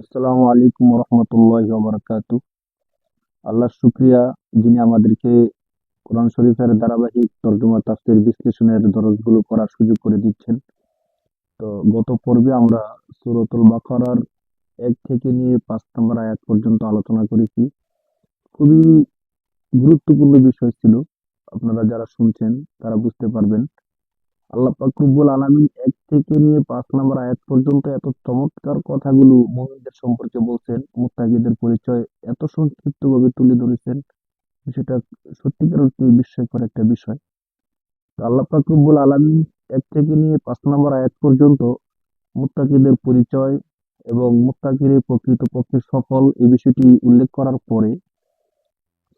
আসসালামু আলাইকুম রহমতুল্লাহ বারাকাতু। আল্লাহর শুক্রিয়া, যিনি আমাদেরকে কোরআন শরীফের ধারাবাহিক তর্জমা তাফসীর বিশ্লেষণের দরজগুলো করার সুযোগ করে দিচ্ছেন। তো গত পর্বে আমরা সূরাতুল বাকারার 1 থেকে নিয়ে 5 নম্বর আয়াত পর্যন্ত আলোচনা করেছি। খুবই গুরুত্বপূর্ণ বিষয় ছিল। আপনারা যারা শুনছেন তারা বুঝতে পারবেন। আল্লাহ পাক রব্বুল আলামিন 1 থেকে নিয়ে 5 নম্বর আয়াত পর্যন্ত এত চমৎকার কথাগুলো মুমিনদের সম্পর্কে বলছেন, মুত্তাকিদের পরিচয় এত সংক্ষিপ্তভাবে তুলে ধরেছেন, সেটা সত্যিকার অর্থে বিস্ময়কর একটা বিষয়। তো আল্লাহ পাক রব্বুল আলামিন 1 থেকে নিয়ে 5 নম্বর আয়াত পর্যন্ত মুত্তাকিদের পরিচয় এবং মুত্তাকির প্রকৃতপক্ষে সফল এই বিষয়টি উল্লেখ করার পরে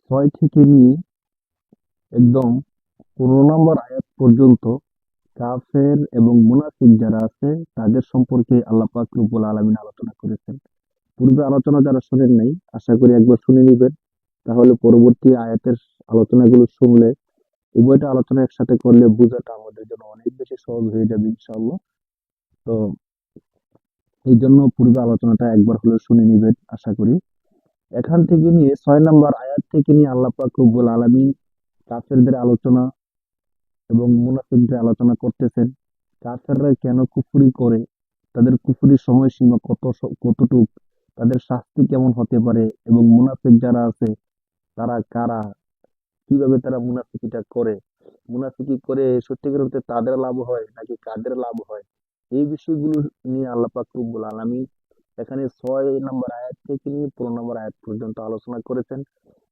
6 থেকে নিয়ে একদম 15 নম্বর আয়াত পর্যন্ত কাফের এবং মুনাফিক যারা আছে তাদের সম্পর্কে আল্লাহ পাক রব্বুল আলামিন আলোচনা করেছেন। পূর্বে আলোচনা যারা শোনেন নাই, আশা করি একবার শুনে নিবেন। তাহলে পরবর্তী আয়াতের আলোচনাগুলো শুনলে, উভয়টা আলোচনা একসাথে করলে বোঝাটা আমাদের জন্য অনেক বেশি সহজ হয়ে যাবে ইনশাআল্লাহ। তো এই জন্য পূর্বে আলোচনাটা একবার হলেও শুনে নিবেন আশা করি। এখান থেকে নিয়ে 6 নম্বর আয়াত থেকে নিয়ে আল্লাহ পাক রব্বুল আলামিন কাফেরদের আলোচনা এবং মুনাফিকদের আলোচনা করতেছেন। কাফেররা কেন কুফরি করে, তাদের কুফরির সময়সীমা কতটুক, তাদের শাস্তি কেমন হতে পারে এবং মুনাফিক যারা আছে তারা কারা, কিভাবে তারা মুনাফিকিটা করে, মুনাফিকি করে সত্যিকার অর্থে তাদের লাভ হয় নাকি কাদের লাভ হয়, এই বিষয়গুলো নিয়ে আল্লাহ পাক রব্বুল আলামিন এখানে 6 নম্বর আয়াত থেকে নিয়ে 15 নম্বর আয়াত পর্যন্ত আলোচনা করেছেন।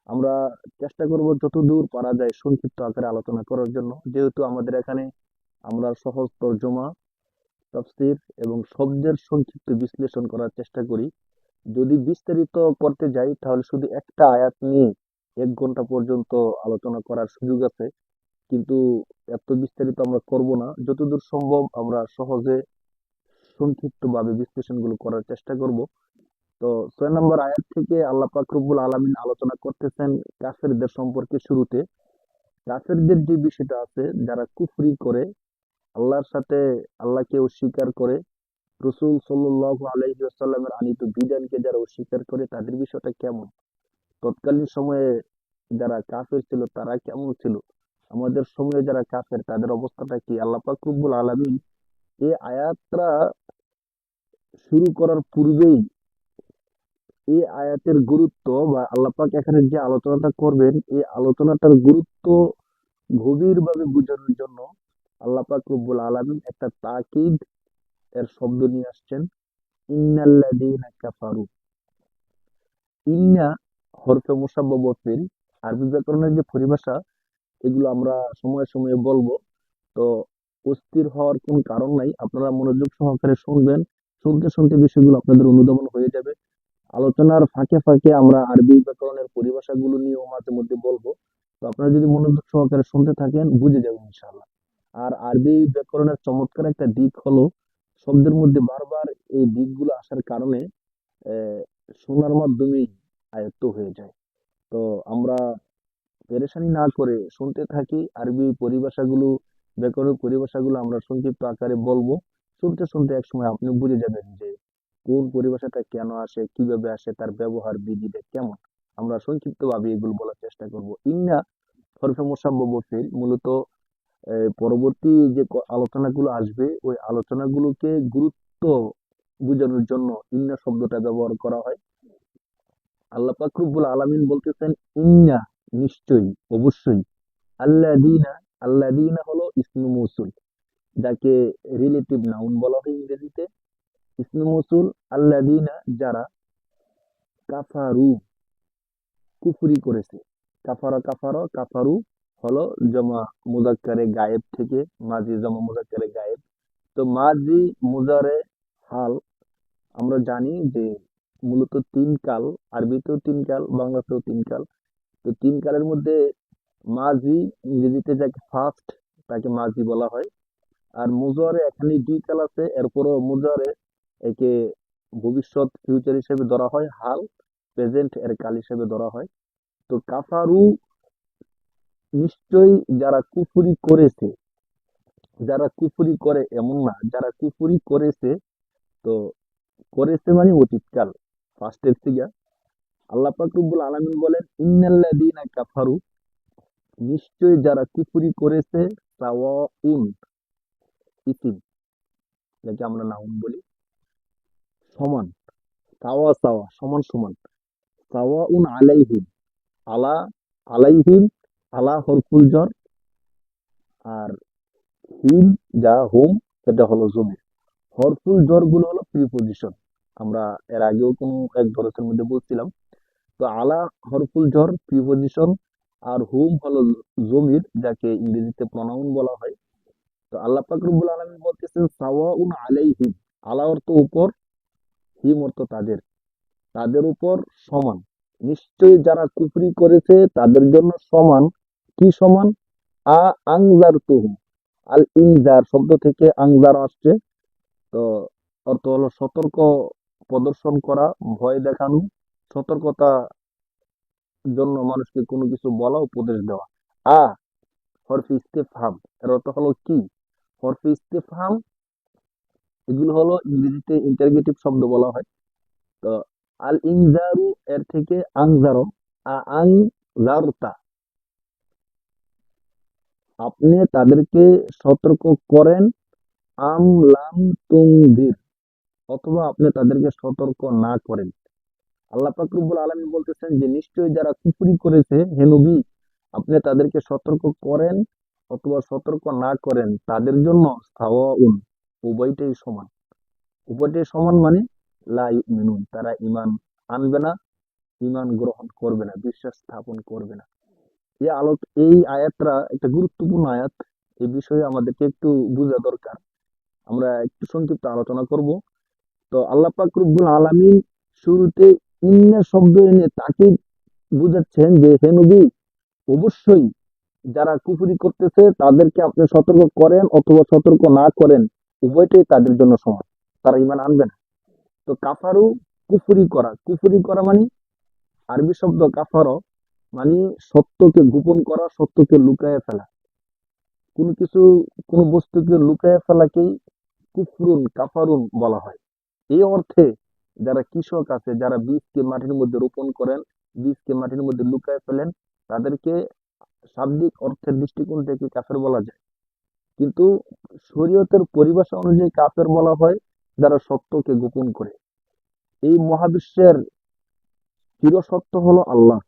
আমরা চেষ্টা করব যতদূর পারা যায় সংক্ষিপ্ত আকারে আলোচনা করার জন্য, যেহেতু আমাদের এখানে আমরা সহজ তর্জমা, তাফসীর এবং শব্দের সংক্ষিপ্ত বিশ্লেষণ করার চেষ্টা করি। যদি বিস্তারিত করতে যাই তাহলে শুধু একটা আয়াত নিয়ে 1 ঘন্টা পর্যন্ত আলোচনা করার সুযোগ আছে, কিন্তু এত বিস্তারিত আমরা করব না। যতদূর সম্ভব আমরা সহজে সংক্ষিপ্তভাবে বিশ্লেষণগুলো করার চেষ্টা করব। তো 6 নম্বর আয়াত থেকে আল্লাহ পাক রব্বুল আলামিন আলোচনা করতেছেন কাফেরদের সম্পর্কে। শুরুতে কাফেরদের যে বিষয়টা আছে, যারা কুফরি করে, আল্লাহর সাথে আল্লাহকে অস্বীকার করে, রাসূল সাল্লাল্লাহু আলাইহি ওয়াসাল্লামের আনিত বিধানকে যারা অস্বীকার করে, তাদের বিষয়টা কেমন, তৎকালীন সময়ে যারা কাফের ছিল তারা কেমন ছিল, আমাদের সময়ে যারা কাফের তাদের অবস্থাটা কি, আল্লাহ পাক রব্বুল আলামিন এই আয়াতটা শুরু করার পূর্বেই এই আয়াতের গুরুত্ব বা আল্লাহ পাক এখানে যে আলোচনাটা করবেন এই আলোচনাটার গুরুত্ব গভীরভাবে বোঝানোর জন্য আল্লাহ পাক রব্বুল আলামিন একটা তাকিদ এর শব্দ নিয়ে আসছেন। ইন্নাল্লাযীনা কাফারু, ইন্না হরফে মুসাব্বব ওয়া ফিল, আরবি ব্যাকরণের যে পরিভাষা, এগুলো আমরা সময়ে সময়ে বলবো। তো অস্থির হওয়ার কোন কারণ নাই, আপনারা মনোযোগ সহকারে শুনবেন। শুনতে শুনতে বিষয়গুলো আপনাদের অনুধাবন হয়ে যাবে। আলোচনার ফাঁকে ফাঁকে আমরা আরবি ব্যাকরণের পরিভাষাগুলো নিয়েও মাঝে মধ্যে বলবো। তো আপনারা যদি মনোযোগ সহকারে শুনতে থাকেন বুঝে যাবেন ইনশাআল্লাহ। আর আরবি ব্যাকরণের চমৎকার একটা দিক হলো, শব্দের মধ্যে বারবার এই দিকগুলো আসার কারণে আহ, শোনার মাধ্যমেই আয়ত্ত হয়ে যায়। তো আমরা পেরেশানি না করে শুনতে থাকি। আরবি পরিভাষাগুলো, ব্যাকরণ পরিভাষাগুলো আমরা সংক্ষিপ্ত আকারে বলবো। শুনতে শুনতে একসময় আপনি বুঝে যাবেন যে কোন পরিভাষাটা কেন আসে, কিভাবে আসে, তার ব্যবহার বিধিটা কেমন। আমরা সংক্ষিপ্ত ভাবে এগুলো বলার চেষ্টা করব। ইন্না হরফে মুসাব্বব ফিল মূলত পরবর্তী যে আলোচনাগুলো আসবে ওই আলোচনাগুলোকে গুরুত্ব বোঝানোর জন্য ইন্না শব্দটা ব্যবহার করা হয়। আল্লাহ পাক রব্বুল আলামিন বলতেছেন ইন্না, নিশ্চয়ই, অবশ্যই, আল্লাযীনা, আল্লাযীনা হলো ইসমে মৌসুল, যাকে রিলেটিভ নাউন বলা হয় ইংরেজিতে। ইসমে মৌসুল আল্লাযীনা, যারা কাফারু, কুফরি করেছে। কাফারা, কাফারা, কাফারু হলো জমা মুজাক্কারে গায়েব থেকে, মাজি জমা মুজাক্কারে গায়েব। তো মাজি, মুজারে, হাল আমরা জানি যে মূলত 3 কাল, আরবিতেও 3 কাল, বাংলাতেও 3 কাল। তো 3 কালের মধ্যে মাজি, ইংরেজিতে যাকে ফার্স্ট, তাকে মাজি বলা হয়। আর মুজারে এখানে 2 কাল আছে, এরপরও মুজারে একে ভবিষ্যৎ, ফিউচার হিসেবে ধরা হয়, হাল প্রেজেন্ট এর কাল হিসেবে ধরা হয়। তো কাফারু, নিশ্চয়ই যারা কুফরি করেছে, যারা কুফরি করে এমন না, যারা কুফরি করেছে। তো করেছে মানে অতীতকাল, ফার্স্টের থেকে। আল্লাহ পাক রব্বুল আলামিন বলেন, ইন্নাল্লাযীনা কাফারু, নিশ্চয় যারা কুফরি করেছে, সাওয়াউন, ইসিম, যাকে আমরা নাউন বলি, সমান, সাওয়া সাওয়া, সমান সমান, সাওয়াউন আলাইহিম, আলা, আলাইহিম, আলা হরফুল জর, আর হিম যা হোম, সেটা হলো জমির। হরফুল জর গুলো হলো প্রিপোজিশন। আমরা এর আগেও কোনো এক দরসের মধ্যে বলছিলাম। তো আলা হরফুল জর প্রিপোজিশন, আর হুম হলো জমির, যাকে ইংরেজিতে প্রনাউন বলা হয়। তো আল্লাহ পাক রব্বুল আলামিন বলতেছেন সাওয়াউন আলাইহিম, আলা অর্থ উপর, হিম অর্থ তাদের, তাদের উপর সমান। নিশ্চয়ই যারা কুফরি করেছে তাদের জন্য সমান। কি সমান? আ আনজারতুহুম, আল ইনজার শব্দ থেকে আনজার আসছে। তো অর্থ হলো সতর্ক প্রদর্শন করা, ভয় দেখানো, সতর্কতা জন্য মানুষকে কোনো কিছু বলা, উপদেশ দেওয়া। আ হরফে ইস্তেফহাম, এর অর্থ হলো কি? হরফে ইস্তেফহাম এগুলো হলো ইংরেজিতে ইন্টারগেটিভ শব্দ বলা হয়। তো আল ইনজারু এর থেকে আনজারো, আনজারতা, আপনি তাদেরকে সতর্ক করেন, আম লাম তুনজির, অথবা আপনি তাদেরকে সতর্ক না করেন। আল্লাহ পাক রব্বুল আলামিন বলতেছেন যে নিশ্চয়ই যারা কুফরি করেছে, হে নবী, আপনি তাদেরকে সতর্ক করেন অথবা সতর্ক না করেন, তাদের জন্য সাওয়াউন, উভয়টাই সমান। উভয়টাই সমান মানে লা ইউমিনুন, তারা ঈমান আনবে না, ঈমান গ্রহণ করবে না, বিশ্বাস স্থাপন করবে না। এই আয়াতটা একটা গুরুত্বপূর্ণ আয়াত। এই বিষয়ে আমাদেরকে একটু বোঝা দরকার। আমরা একটু সংক্ষিপ্ত আলোচনা করব। তো আল্লাহ পাক রব্বুল আলামিন শুরুতে ইন্না শব্দ এনে তাকে বুঝাচ্ছেন যে হে নবী, অবশ্যই যারা কুফরি করতেছে তাদেরকে আপনি সতর্ক করেন অথবা সতর্ক না করেন, উভয়টাই তাদের জন্য সমান, তারা ঈমান আনবে না। তো কাফারু, কুফরি করা, কুফরি করা মানে আরবি শব্দ কাফারো, মানে সত্যকে গোপন করা, সত্যকে লুকায়ে ফেলা। কোনো কিছু, কোনো বস্তুকে লুকায়ে ফেলাকেই কুফরুন, কাফারুন বলা হয়। এই অর্থে যারা কৃষক আছে, যারা বীজকে মাটির মধ্যে রোপণ করেন, বীজকে মাটির মধ্যে লুকায়ে ফেলেন, তাদেরকে শাব্দিক অর্থের দৃষ্টিকোণ থেকে কাফের বলা যায়। কিন্তু শরীয়তের পরিভাষা অনুযায়ী কাফের বলা হয় যারা সত্যকে গোপন করে। এই মহাবিশ্বের চিরসত্য হলো আল্লাহ।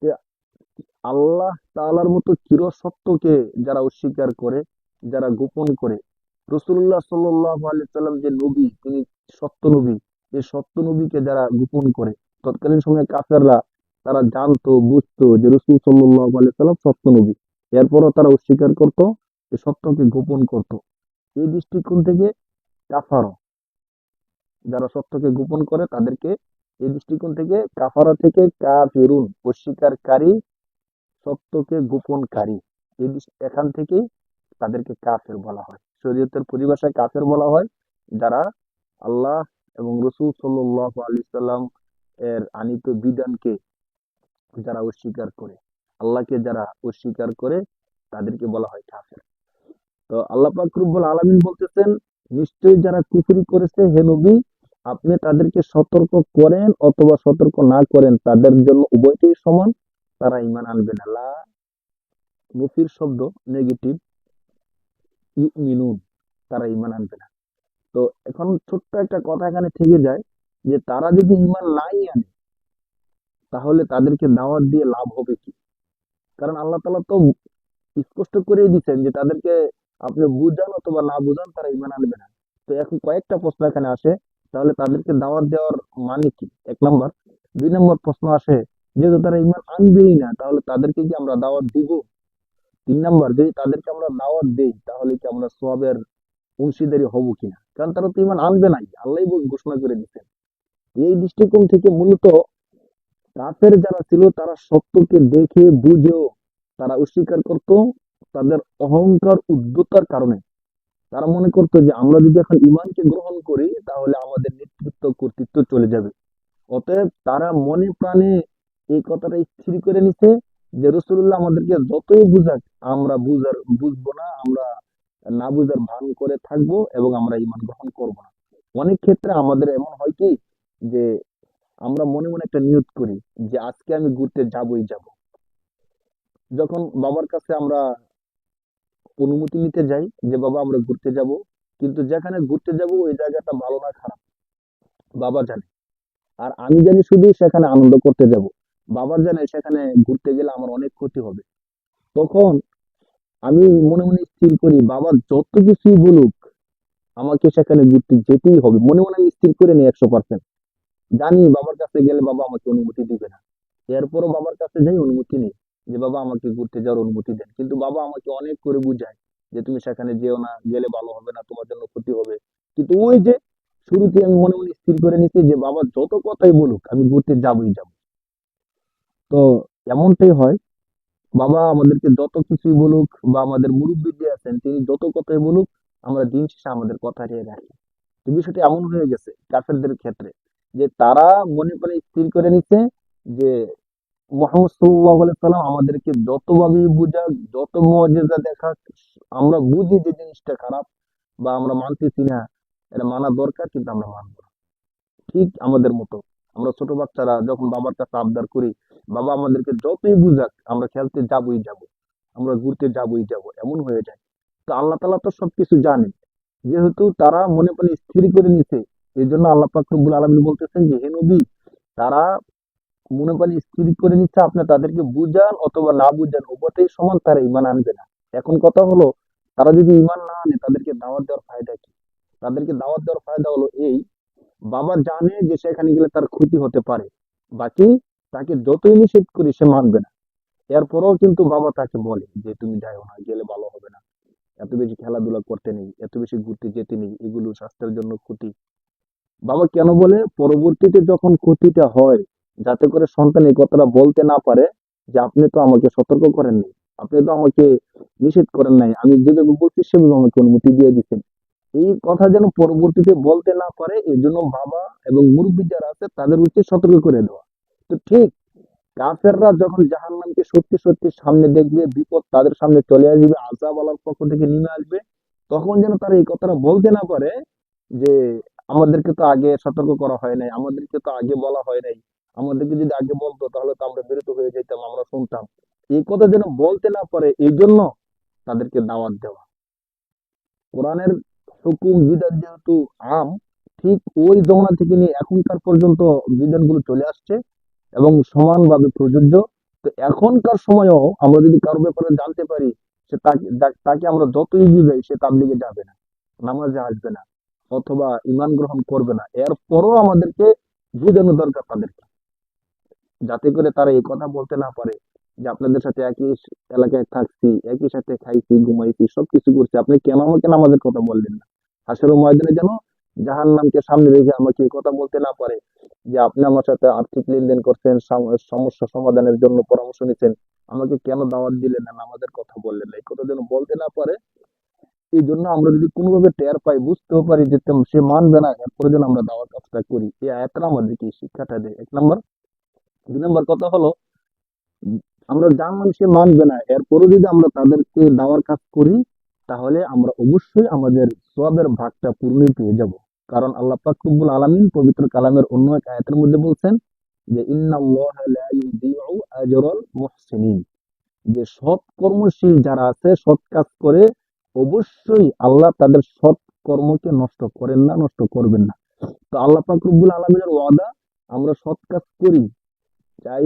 তে আল্লাহ তাআলার মতো চিরসত্যকে যারা অস্বীকার করে, যারা গোপন করে, রাসূলুল্লাহ সাল্লাল্লাহু আলাইহি সাল্লাম যে নবী, তিনি সত্য নবী, এই সত্য নবীকে যারা গোপন করে, তৎকালীন সময়ে কাফেররা তারা জানতো, বুঝতো যে রাসূল সাল্লাল্লাহু আলাইহি সাল্লাম সত্য নবী, এরপরও তারা অস্বীকার করত, এই সত্যকে গোপন করত। এই দৃষ্টিকোণ থেকে কাফারো, যারা সত্যকে গোপন করে তাদেরকে, এই দৃষ্টিকোণ থেকে কাফারা থেকে কাফিরুন, অস্বীকারী, সত্যকে গোপনকারী, এখান থেকেই তাদেরকে কাফের বলা হয়। শরীয়তের পরিভাষায় কাফের বলা হয় যারা আল্লাহ এবং রসুল সাল্লাল্লাহু আলাইহি সাল্লাম এর আনিত বিধানকে যারা অস্বীকার করে, আল্লাহকে যারা অস্বীকার করে, তাদেরকে বলা হয় কাফের। তো আল্লাহ পাক রব্বুল আলামিন বলতেছেন, নিশ্চয়ই যারা কুফরি করেছে, হে নবী, আপনি তাদেরকে সতর্ক করেন অথবা সতর্ক না করেন, তাদের জন্য উভয়টাই সমান, তারা ঈমান আনবে না। লা, নফির শব্দ, নেগেটিভ, ইউমিনুন, তারা ঈমান আনবে না। তো এখন ছোট্ট একটা কথা এখানে থেকে যায় যে তারা যদি ঈমান নাই আনে, তাহলে তাদেরকে দাওয়াত দিয়ে লাভ হবে কি? কারণ আল্লাহ তাআলা তো স্পষ্ট করে দিচ্ছেন যে তাদেরকে আপনি বুঝান অথবা না বুঝান, তারা ঈমান আনবে না। তো এখন কয়েকটা প্রশ্ন এখানে আসে, তাহলে তাদেরকে দাওয়াত দেওয়ার মানে কি? এক নম্বর। দুই নম্বর প্রশ্ন আসে, যেহেতু তারা ঈমান আনবেই না, তাহলে তাদেরকে কি আমরা দাওয়াত দিব? তিন নম্বর, যদি তাদেরকে আমরা দাওয়াত দেই, তাহলে কি আমরা সওয়াবের অংশীদারি হব কিনা? কারণ তারা তো ঈমান আনবে নাই, আল্লাহই ঘোষণা করে দিচ্ছেন। এই দৃষ্টিকোণ থেকে মূলত কাফের যারা ছিল তারা সত্যকে দেখে বুঝেও তারা অস্বীকার করত, তাদের অহংকার, উদ্ধতার কারণে। তারা মনে করতো যে আমরা যদি এখন ইমানকে গ্রহণ করি তাহলে আমাদের নেতৃত্ব, কর্তৃত্ব চলে যাবে। অতএব তারা মনে প্রাণে এই কথাটা স্থির করে নিছে যে রাসূলুল্লাহ আমাদেরকে যতই বুঝাক, আমরা বুঝবো না, আমরা না বুঝার ভান করে থাকবো এবং আমরা ইমান গ্রহণ করব না। অনেক ক্ষেত্রে আমাদের এমন হয় কি যে আমরা মনে মনে একটা নিয়ত করি যে আজকে আমি ঘুরতে যাবই যাব। যখন বাবার কাছে আমরা অনুমতি নিতে যাই যে বাবা আমরা ঘুরতে যাব, কিন্তু যেখানে ঘুরতে যাব ওই জায়গাটা ভালো না খারাপ বাবা জানে, আর আমি জানি শুধু সেখানে আনন্দ করতে যাব। বাবা জানে সেখানে ঘুরতে গেলে আমার অনেক ক্ষতি হবে। তখন আমি মনে মনে স্থির করি বাবা যত কিছুই বলুক আমাকে সেখানে ঘুরতে যেতেই হবে, মনে মনে আমি স্থির করে নিই 100%। জানি বাবার কাছে গেলে বাবা আমাকে অনুমতি দিবে না, এরপরও বাবার কাছে যাই অনুমতি নেই যে বাবা আমাকে ঘুরতে যাওয়ার অনুমতি দেন, কিন্তু বাবা আমাকে অনেক করে বুঝায় যে তুমি সেখানে যেও না, গেলে ভালো হবে না, তোমার জন্য ক্ষতি হবে। কিন্তু ওই যে শুরুতে আমি মনে মনে স্থির করে নিচ্ছি যে বাবা যত কথাই বলুক আমি ঘুরতে যাবই যাব। তো এমনটাই হয়, বাবা আমাদেরকে যত কিছুই বলুক বা আমাদের মুরব্বী যে আছেন তিনি যত কথাই বলুক, আমরা দিন শেষে আমাদের কথা নিয়ে রাখি। তো বিষয়টা এমন হয়ে গেছে কাফেরদের ক্ষেত্রে যে তারা মনে করে স্থির করে নিচ্ছে যে মোহাম্মদ সাল্লাল্লাহু আলাইহি সাল্লাম আমাদেরকে যতভাবেই বুঝাক, যত মুজিজা দেখাক, আমরা বুঝি যে জিনিসটা খারাপ বা আমরা মানতেছি না, এটা মানা দরকার কিন্তু আমরা মানব না। ঠিক আমাদের মতো আমরা ছোট বাচ্চারা যখন বাবার কাছে আবদার করি, বাবা আমাদেরকে যতই বুঝাক আমরা খেলতে যাবই যাব, আমরা ঘুরতে যাবই যাব, এমন হয়ে যায়। তো আল্লাহ তাআলা তো সবকিছু জানে, যেহেতু তারা মনে প্রাণে স্থির করে নিছে, এই জন্য আল্লাহ পাক রব্বুল আলামিন বলতেছেন যে হে নবী, তারা মনে প্রাণে স্থির করে নিচ্ছে, আপনি তাদেরকে বুঝান অথবা না বুঝান উভয়টাই সমান, তারা ঈমান আনবে না। এখন কথা হলো, তারা যদি ঈমান না আনে তাদেরকে দাওয়াত দেওয়ার ফায়দা কি? তাদেরকে দাওয়াত দেওয়ার ফায়দা হলো এই, বাবা জানে যে সেখানে গেলে তার ক্ষতি হতে পারে, বাকি তাকে যতই নিষেধ করি সে মানবে না, এরপরেও কিন্তু বাবা তাকে বলে যে তুমি যাও না, গেলে ভালো হবে না, এত বেশি খেলাধুলা করতে নেই, এত বেশি ঘুরতে যেতে নেই, এগুলো স্বাস্থ্যের জন্য ক্ষতি। বাবা কেন বলে? পরবর্তীতে যখন ক্ষতিটা হয়, যাতে করে সন্তান এই কথাটা বলতে না পারে যে আপনি তো আমাকে সতর্ক করেননি, আপনি তো আমাকে নিষেধ করেন নাই, আমি যেভাবে বলছি সেভাবে আমাকে অনুমতি দিয়ে দিচ্ছেন। এই কথা যেন পরবর্তীতে বলতে না পারে, এই জন্য বাবা এবং মুরব্বী যারা আছে তাদের উচিত সতর্ক করে দেওয়া। তো ঠিক কাফেররা যখন জাহান্নামকে সত্যি সত্যি সামনে দেখবে, বিপদ তাদের সামনে চলে আসবে, আযাব আল্লাহর পক্ষ থেকে নেমে আসবে, তখন যেন তারা এই কথাটা বলতে না পারে যে আমাদেরকে তো আগে সতর্ক করা হয় নাই, আমাদেরকে তো আগে বলা হয় নাই, আমাদেরকে যদি আগে বলতো তাহলে তো আমরা বিরত হয়ে যেতাম, আমরা শুনতাম। এই কথা যেন বলতে না পারে, এই জন্য তাদেরকে দাওয়াত দেওয়া। কোরআনের হুকুম বিধান যেহেতু আম, ঠিক ওই জমানা থেকে নিয়ে এখনকার পর্যন্ত বিধানগুলো চলে আসছে এবং সমানভাবে প্রযোজ্য। তো এখনকার সময়েও আমরা যদি কারো ব্যাপারে জানতে পারি, সে তাকে আমরা যতই বুঝাই সে তাবলিগে যাবে না, নামাজে আসবে না, অথবা ইমান গ্রহণ করবে না, এরপরও আমাদেরকে বোঝানো দরকার তাদেরকে, যাতে করে তারা এই কথা বলতে না পারে যে আপনাদের সাথে একই এলাকায় থাকছি, একই সাথে খাইছি, ঘুমাইছি, সবকিছু করছি, আপনি কেন আমাকে নামাজের কথা বললেন না? হাসরের ময়দানে যেন জাহান্নামকে সামনে রেখে আমাকে এই কথা বলতে না পারে যে আপনি আমার সাথে আর্থিক লেনদেন করছেন, সমস্যা সমাধানের জন্য পরামর্শ নিচ্ছেন, আমাকে কেন দাওয়াত দিলেন না, নামাজের কথা বললেন না, এই কথা যেন বলতে না পারে। এই জন্য আমরা যদি কোনোভাবে টের পাই, বুঝতেও পারি যে সে মানবে না, এরপরে যেন আমরা দাওয়াত কাজটা করি। এই আয়াতটা আমাদেরকে এই শিক্ষাটা দেয়, 1 নম্বর। 2 নম্বর কথা হলো, আমরা জানলাম সে মানবে না, এরপরও যদি আমরা তাদেরকে দাওয়ার কাজ করি, তাহলে আমরা অবশ্যই আমাদের সওয়াবের ভাগটা পূর্ণই পেয়ে যাব। কারণ আল্লাহ পাক রব্বুল আলামিন পবিত্র কালামের অন্য এক আয়াতের মধ্যে বলছেন যে ইন্নাল্লাহা লা ইউযিউ আজরাল মুহসিনিন, যে সৎ কর্মশীল যারা আছে, সৎ কাজ করে, অবশ্যই আল্লাহ তাদের সৎ কর্মকে নষ্ট করেন না, নষ্ট করবেন না। তো আল্লাহ পাক রব্বুল আলামিনের ওয়াদা, আমরা সৎ কাজ করি, চাই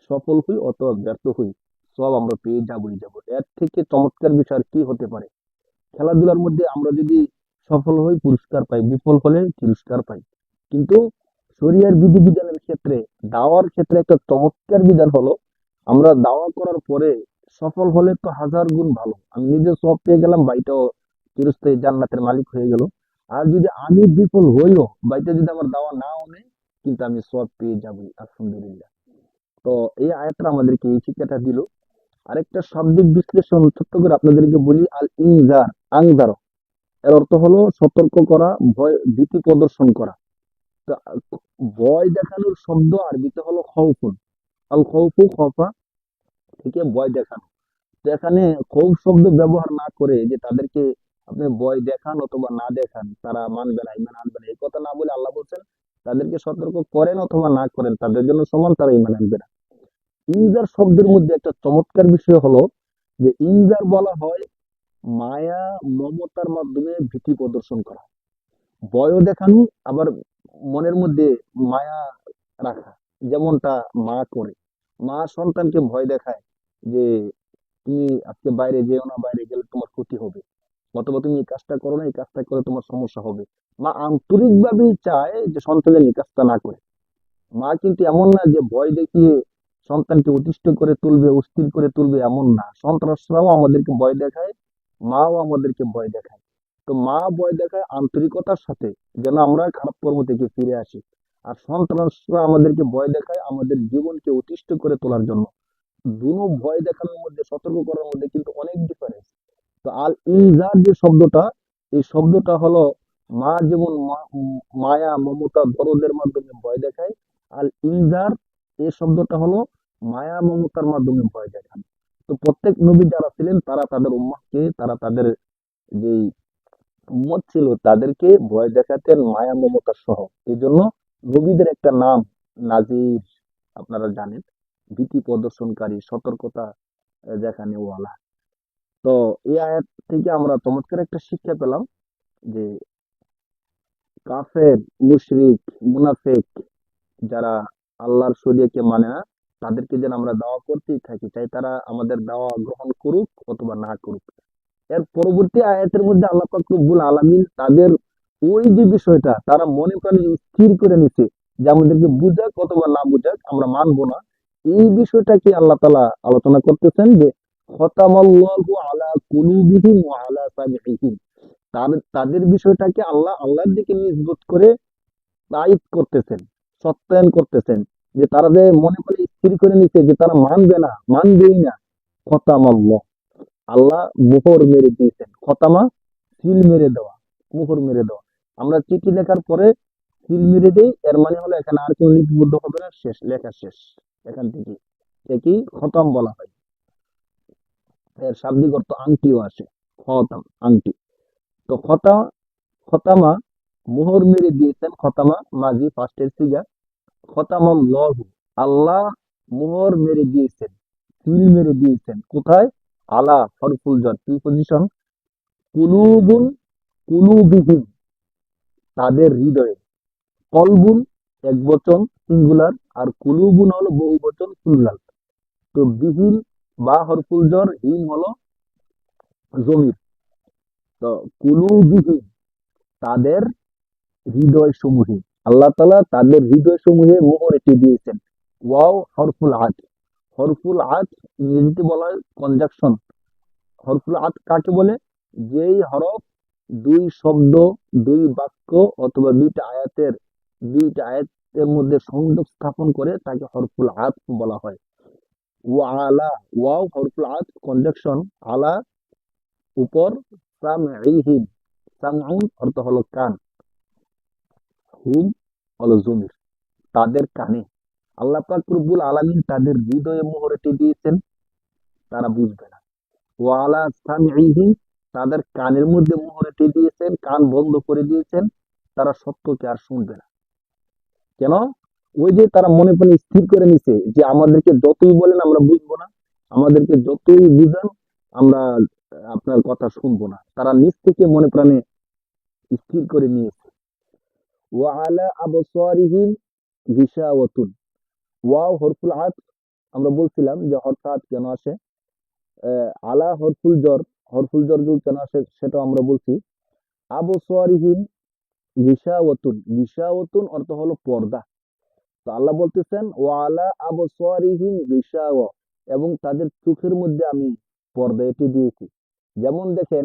সফল হই অথবা ব্যর্থ হই, সব আমরা পেয়ে যাবই যাব। এর থেকে চমৎকার বিষয় আর কি হতে পারে? খেলাধুলার মধ্যে আমরা যদি সফল হই পুরস্কার পাই, বিফল হলে তিরস্কার পাই। কিন্তু শরিয়ার বিধিবিধানের ক্ষেত্রে, দাওয়ার ক্ষেত্রে একটা চমৎকার বিধান হলো, আমরা দাওয়া করার পরে সফল হলে তো হাজার গুণ ভালো, আমি নিজে সব পেয়ে গেলাম, বাইটাও চিরস্থায়ী জান্নাতের মালিক হয়ে গেল। আর যদি আমি বিফল হইও, বাইটা যদি আমার দাওয়া নাও নেই, কিন্তু আমি সব পেয়ে যাবই, আলহামদুলিল্লাহ। তো এই আয়াতটা আমাদেরকে এই শিক্ষাটা দিল। আরেকটা শাব্দিক বিশ্লেষণ ছোট্ট করে আপনাদেরকে বলি, আল ইনজার, আংজার, এর অর্থ হলো সতর্ক করা, ভয় ভীতি প্রদর্শন করা। তো ভয় দেখানোর শব্দ আরবিতে হলো খৌফুন, আল খৌফু খফা থেকে ভয় দেখানো। তো এখানে খৌফ শব্দ ব্যবহার না করে যে তাদেরকে আপনি ভয় দেখান অথবা না দেখান, তারা মানবে না, ইমান আনবে না। এই কথা না বলে আল্লাহ বলছেন, তাদেরকে সতর্ক করেন অথবা না করেন, তাদের জন্য সমান, তারা ইমান আনবে না। ইনজার শব্দের মধ্যে একটা চমৎকার বিষয় হলো যে ইনজার বলা হয় মায়া মমতার মাধ্যমে ভীতি প্রদর্শন করা, ভয়ও দেখানো, আবার মনের মধ্যে মায়া রাখা। যেমনটা মা করে, মা সন্তানকে ভয় দেখায় যে তুমি আজকে বাইরে যেও না, বাইরে গেলে তোমার ক্ষতি হবে, অথবা তুমি এই কাজটা করো না, এই কাজটা করে তোমার সমস্যা হবে। মা আন্তরিকভাবেই চায় যে সন্তানের এই কাজটা না করে। মা কিন্তু এমন না যে ভয় দেখিয়ে সন্তানকে অতিষ্ঠ করে তুলবে, অস্থির করে তুলবে, এমন না। সন্ত্রাসরাও আমাদেরকে ভয় দেখায়, মাও আমাদেরকে ভয় দেখায়। তো মা ভয় দেখায় আন্তরিকতার সাথে, যেন আমরা খারাপ কর্ম থেকে ফিরে আসি। আর সন্ত্রাসরা আমাদেরকে ভয় দেখায় আমাদের জীবনকে অতিষ্ঠ করে তোলার জন্য। দুনো ভয় দেখানোর মধ্যে, সতর্ক করার মধ্যে কিন্তু অনেক ডিফারেন্স। তো আল ইনজার যে শব্দটা, এই শব্দটা হলো মা যেমন মায়া মমতা দরদের মাধ্যমে ভয় দেখায়, আল ইনজার এই শব্দটা হলো মায়া মমতার মাধ্যমে ভয় দেখান। তো প্রত্যেক নবী যারা ছিলেন, তারা তাদের উম্মাহকে, তারা তাদের যে উম্মত ছিল তাদেরকে ভয় দেখাতেন মায়া মমতা সহ। এই জন্য নবীদের একটা নাম নাজির, আপনারা জানেন, ভীতি প্রদর্শনকারী, সতর্কতা দেখানে ওয়ালা। তো এই আয়াত থেকে আমরা চমৎকার একটা শিক্ষা পেলাম যে কাফের, মুশরিক, মুনাফিক যারা আল্লাহর শরীয়তকে মানে না, তাদেরকে যেন আমরা দাওয়া করতেই থাকি, চাই তারা আমাদের দাওয়া গ্রহণ করুক অথবা না করুক। এর পরবর্তী আয়াতের মধ্যে আল্লাহ পাক রব্বুল আলামিন তাদের ওই যে বিষয়টা তারা মনে প্রাণে স্থির করে নিছে যে আমাদেরকে বুঝাক অথবা না বুঝাক আমরা মানবো না, এই বিষয়টাকে আল্লাহ তাআলা আলোচনা করতেছেন যে খতামাল্লাহু আলা কুলুবিহিম ওয়া আলা সামিহিম। তাদের বিষয়টাকে আল্লাহর দিকে নিসবত করে তাইদ করতেছেন, সত্যায়ন করতেছেন, যে তারা যে মনে করে স্থির করে নিছে যে তারা মানবে না, মানবেই না। খতামাল্লাহ, আল্লাহ মোহর মেরে দিয়েছেন। খতামা, সিল মেরে দেওয়া, মোহর মেরে দেওয়া। আমরা চিঠি লেখার পরে সিল মেরে দেই, এর মানে হলো এখানে আর কোনো লিপিবদ্ধ হবে না, শেষ, লেখা শেষ। এখান থেকে একেই খতম বলা হয়। এর শাব্দিক অর্থ আংটিও আসে, খতাম, আংটি। তো খতামা, মোহর মেরে দিয়েছেন। খতামা মাজি ফার্স্টের সিগা। খতামাল্লাহু, আল্লাহ মোহর মেরে দিয়েছেন, সিল মেরে দিয়েছেন। কোথায়? আলা হরফুল jar, প্রিপজিশন। কুলুবুন, কুলুবিহিম, তাদের হৃদয়ে। কলবুন এক বচন সিঙ্গুলার, আর কুলুবুন হলো বহু বচন প্লুরাল। তো বিহিম, বা হরফুল jar, হিম হলো জমির। তো কুলুবিহিম, তাদের হৃদয় সমূহে, আল্লাহ তাআলা তাদের হৃদয় সমূহে মোহর এঁটে দিয়েছেন। ওয়াও হরফুল আত, হরফুল আত ইংরেজিতে বলা হয় কনজাকশন। হরফুল আত কাকে বলে? যেই হরফ দুই শব্দ, দুই বাক্য অথবা দুইটা আয়াতের মধ্যে সংযোগ স্থাপন করে তাকে হরফুল আত বলা হয়। ওয়া আলা, ওয়াও হরফুল আত কনজাকশন, আলা উপর, সামঈহিম, সামউন অর্থ হলো কান, হুম হলো জমির, তাদের কানে। আল্লাহ পাক রব্বুল আলামিন তাদের হৃদয়ে মোহর এঁটে দিয়েছেন, তারা বুঝবে না। ওয়ালা সামিহিম, তাদের কানের মধ্যে মোহর এঁটে দিয়েছেন, কান বন্ধ করে দিয়েছেন, তারা সত্যকে আর শুনবে না। কেন? ওই যে তারা মনে প্রাণে স্থির করে নিছে যে আমাদেরকে যতই বলেন আমরা বুঝবো না, আমাদেরকে যতই বুঝান আমরা আপনার কথা শুনবো না। তারা নিজ থেকে মনে প্রাণে স্থির করে নিয়েছে। ওয়া আলা আবসারিহিম গিশাওয়াতুন, ওয়াও হরফুল আত, আমরা বলছিলাম যে হরফুল আত কেন আসে। আলা হরফুল জর কেন আসে সেটা আমরা বলছি। আবসারিহিম গিশাওয়াতুন, গিশাওয়াতুন অর্থ হলো পর্দা। তো আল্লাহ বলতেছেন ওয়ালা আবসারিহিম গিশাওয়া, এবং তাদের চোখের মধ্যে আমি পর্দা এঁটে দিয়েছি। যেমন দেখেন,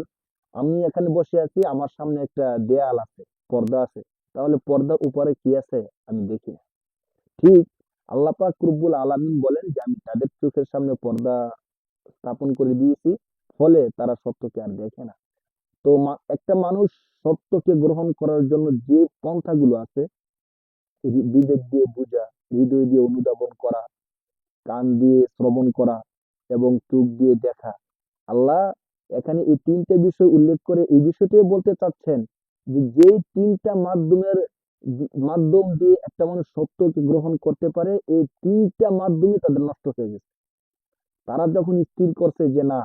আমি এখানে বসে আছি, আমার সামনে একটা দেয়াল আছে, পর্দা আছে, তাহলে পর্দার উপরে কি আছে আমি দেখি না। ঠিক আল্লাহ পাক রব্বুল আলামিন বলেন যে আমি তাদের চোখের সামনে পর্দা স্থাপন করে দিয়েছি, ফলে তারা সত্যকে আর দেখে না। তো একটা মানুষ সত্যকে গ্রহণ করার জন্য যে পন্থাগুলো আছে, বিবেক দিয়ে বোঝা, হৃদয় দিয়ে অনুধাবন করা, কান দিয়ে শ্রবণ করা এবং চোখ দিয়ে দেখা, আল্লাহ এখানে এই তিনটে বিষয় উল্লেখ করে এই বিষয়টাই বলতে চাচ্ছেন যে যেই তিনটা মাধ্যম দিয়ে একটা মানুষ সত্যকে গ্রহণ করতে পারে, এই তিনটা মাধ্যমে তাদের নষ্ট হয়ে গেছে। তারা যখন স্থির করছে যে না,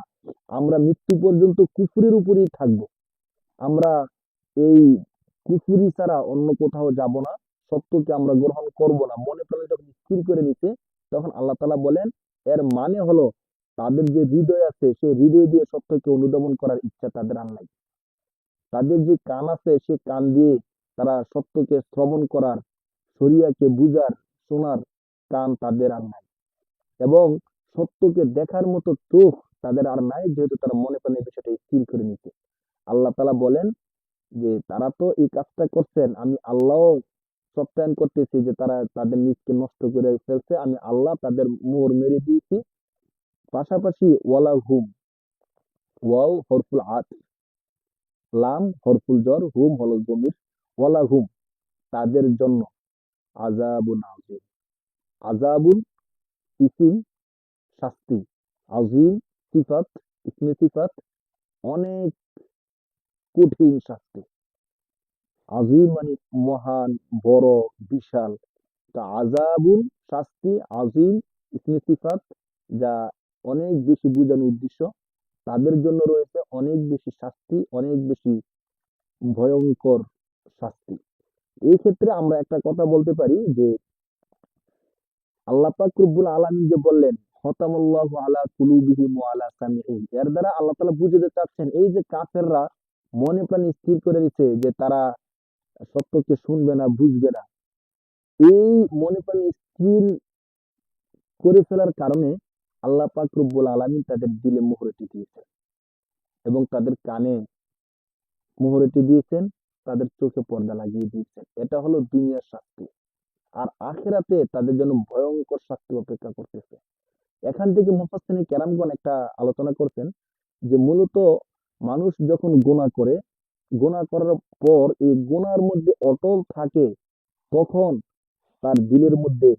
আমরা মৃত্যু পর্যন্ত কুফরির উপরেই থাকবো, আমরা এই কুফরি ছাড়া অন্য কোথাও যাব না, সত্যকে আমরা গ্রহণ করব না, মনে প্রাণে যখন স্থির করে নিতে, তখন আল্লাহ তাআলা বলেন এর মানে হলো তাদের যে হৃদয় আছে সেই হৃদয় দিয়ে সত্যকে অনুধাবন করার ইচ্ছা তাদের আর নাই। তাদের যে কান আছে সে কান দিয়ে তারা সত্যকে শ্রবণ করার, শরিয়াকে বুঝার, শোনার কান তাদের আর নাই। এবং সত্যকে দেখার মতো চোখ তাদের আর নাই, যেহেতু তারা মনে প্রাণে এই বিষয়টা স্থির করে নিতে। আল্লাহ তাআলা বলেন যে তারা তো এই কাজটা করছেন, আমি আল্লাহ সত্যায়ন করতেছি যে তারা তাদের নিজকে নষ্ট করে ফেলছে, আমি আল্লাহ তাদের মোহর মেরে দিয়েছি। পাশাপাশি ওয়ালা হুম, ওয়াও হরফুল আত, লাম হরফুল জর, হুম হলো জমির, ওয়ালা হুম তাদের জন্য আযাবুন আযীম। আযাবুন ইসিম শাস্তি, আযীম সিফাত, ইসমে সিফাত, অনেক কঠিন শাস্তি। আযীম মানে মহান, বড়, বিশাল। তা আযাবুন শাস্তি, আযীম ইসমে সিফাত, যা অনেক বেশি বোঝানোর উদ্দেশ্য। তাদের জন্য রয়েছে অনেক বেশি শাস্তি, অনেক বেশি ভয়ঙ্কর শাস্তি। এই ক্ষেত্রে আমরা একটা কথা বলতে পারি যে আল্লাহ পাক রব্বুল আলামিন যে বললেন খতামাল্লাহু আলা কুলুবিহিম ওয়া আলা সামিইহিম, এর দ্বারা আল্লাহ তাআলা বুঝাতে চাচ্ছেন এই যে কাফেররা মনে প্রাণে স্থির করে নিচ্ছে যে তারা সত্যকে শুনবে না, বুঝবে না, এই মনে প্রাণে স্থির করে ফেলার কারণে আল্লাহ পাক রব্বুল আলামিন তাদের দিলে মোহরটি দিয়েছেন এবং তাদের কানে মোহরটি দিয়েছেন, তাদের চোখে পর্দা লাগিয়ে দিয়েছেন। এটা হলো দুনিয়ার শাস্তি। আর আখিরাতে তাদের জন্য ভয়ঙ্কর শাস্তি অপেক্ষা করতেছে। এখান থেকে মুফাসসিরিনে কেরামগণ একটা আলোচনা করছেন যে মূলত মানুষ যখন গুনাহ করে, গুনাহ করার পর এই গুনার মধ্যে অটল থাকে, তখন তার দিলের মধ্যে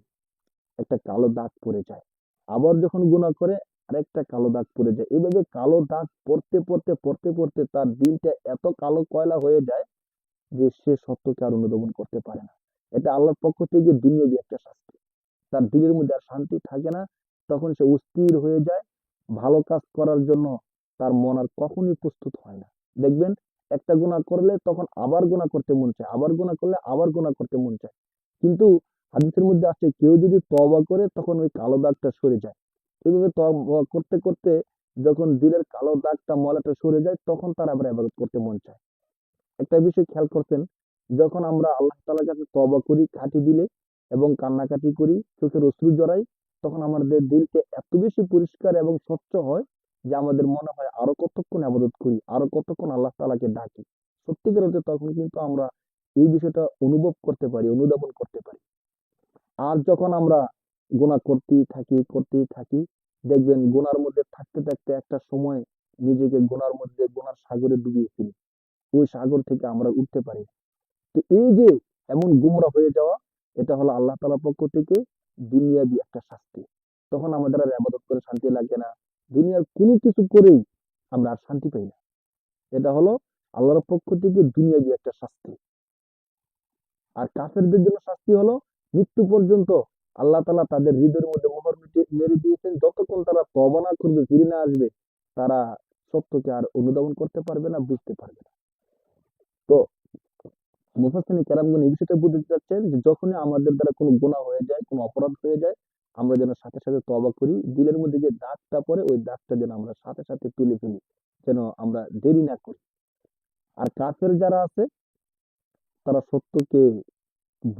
একটা কালো দাগ পড়ে যায়। আবার যখন গুনাহ করে আরেকটা কালো দাগ পড়ে যায়। এভাবে কালো দাগ পড়তে তার দিলটা এত কালো কয়লা হয়ে যায় যে সে সত্যকে আর অনুধাবন করতে পারে না। এটা আল্লাহর পক্ষ থেকে দুনিয়াবী একটা শাস্তি। তার দিলের মধ্যে আর শান্তি থাকে না, তখন সে অস্থির হয়ে যায়। ভালো কাজ করার জন্য তার মন আর কখনোই প্রস্তুত হয় না। দেখবেন একটা গুনাহ করলে তখন আবার গুনাহ করতে মন চায়, আবার গুনাহ করলে আবার গুনাহ করতে মন চায়। কিন্তু হাদিসের মধ্যে আছে কেউ যদি তওবা করে তখন ওই কালো দাগটা সরে যায়। এভাবে তওবা করতে যখন দিলের কালো দাগটা, ময়লাটা সরে যায়, তখন তার আবার ইবাদত করতে মন চায়। একটা বিষয় খেয়াল করছেন, যখন আমরা আল্লাহ তাআলার কাছে তওবা করি খাঁটি দিলে এবং কান্নাকাটি করি, চোখের অশ্রু জড়াই, তখন আমাদের দিলটা এত বেশি পরিষ্কার এবং স্বচ্ছ হয় যে আমাদের মনে হয় আরো কতক্ষণ ইবাদত করি, আরো কতক্ষণ আল্লাহ তাআলাকে ডাকি। সত্যিকার অর্থে তখন কিন্তু আমরা এই বিষয়টা অনুভব করতে পারি, অনুধাবন করতে পারি। আর যখন আমরা গুনাহ করতেই থাকি, দেখবেন গুনার মধ্যে থাকতে একটা সময় নিজেকে গুনার মধ্যে, গুনার সাগরে ডুবিয়ে ফেলি। ওই সাগর থেকে আমরা উঠতে পারি না। তো এই যে এমন গুমরা হয়ে যাওয়া, এটা হলো আল্লাহ তাআলার পক্ষ থেকে দুনিয়াবী একটা শাস্তি। তখন আমাদের আর ইবাদত করে শান্তি লাগে না। দুনিয়ার কোনো কিছু করেই আমরা আর শান্তি পাই না। এটা হলো আল্লাহর পক্ষ থেকে দুনিয়াবী একটা শাস্তি। আর কাফেরদের জন্য শাস্তি হলো মৃত্যু পর্যন্ত আল্লাহ তাআলা তাদের হৃদয়ের মধ্যে মোহর মেরে দিয়েছেন। যতক্ষণ তারা তওবা না করবে, ফিরে না আসবে, তারা সত্যকে আর অনুধাবন করতে পারবে না, বুঝতে পারবে না। তো মুফাসসিরিনে কেরামগণ এই বিষয়টা বুঝাতে চাচ্ছেন যে যখনই আমাদের দ্বারা কোনো গুনাহ হয়ে যায়, কোনো অপরাধ হয়ে যায়, আমরা যেন সাথে সাথে তওবা করি। দিলের মধ্যে যে দাগটা পড়ে ওই দাগটা যেন আমরা সাথে সাথে তুলে ফেলি। যেন আমরা দেরি না করি। আর কাফের যারা আছে তারা সত্যকে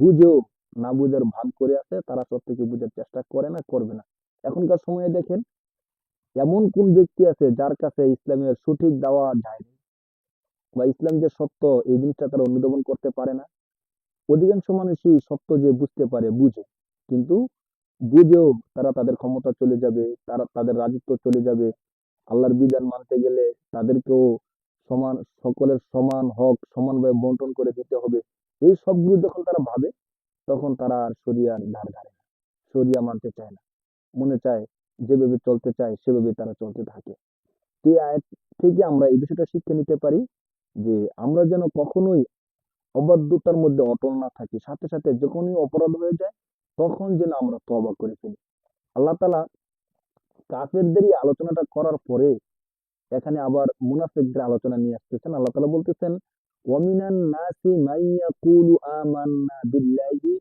বুঝেও না বুঝার ভান করে আছে, তারা সত্যকে বুঝার চেষ্টা করে না, করবে না। এখনকার সময়ে দেখেন এমন কোন ব্যক্তি আছে যার কাছে ইসলামের সঠিক দাওয়া যায়নি, বা ইসলাম যে সত্য এই জিনিসটা তারা অনুধাবন করতে পারে না। অধিকাংশ মানুষই সত্য যে বুঝতে পারে, বুঝে, কিন্তু বুঝেও তারা তাদের ক্ষমতা চলে যাবে, তারা তাদের রাজত্ব চলে যাবে। আল্লাহর বিধান মানতে গেলে তাদেরকেও সমান, সকলের সমান হক সমানভাবে বন্টন করে দিতে হবে। এই সবগুলো যখন তারা ভাবে, তখন তারা আর শরিয়ার ধার ধারে না, শরিয়া মানতে চায় না। মনে চায় যেভাবে চলতে চায় সেভাবে তারা চলতে থাকে। তো এই আয়াত থেকে আমরা এই বিষয়টা শিক্ষা নিতে পারি যে আমরা যেন কখনোই অবাধ্যতার মধ্যে অটল না থাকি, সাথে সাথে যখনই অপরাধ হয়ে যায় তখন যেন আমরা তওবা করে ফেলি। আল্লাহ তাআলা কাফেরদেরই আলোচনাটা করার পরে এখানে আবার মুনাফিকদের আলোচনা নিয়ে আসতেছেন। আল্লাহ তাআলা বলতেছেন, ওয়ামিনান নাসি মাইয়াকুলু আমান্না বিল্লাহি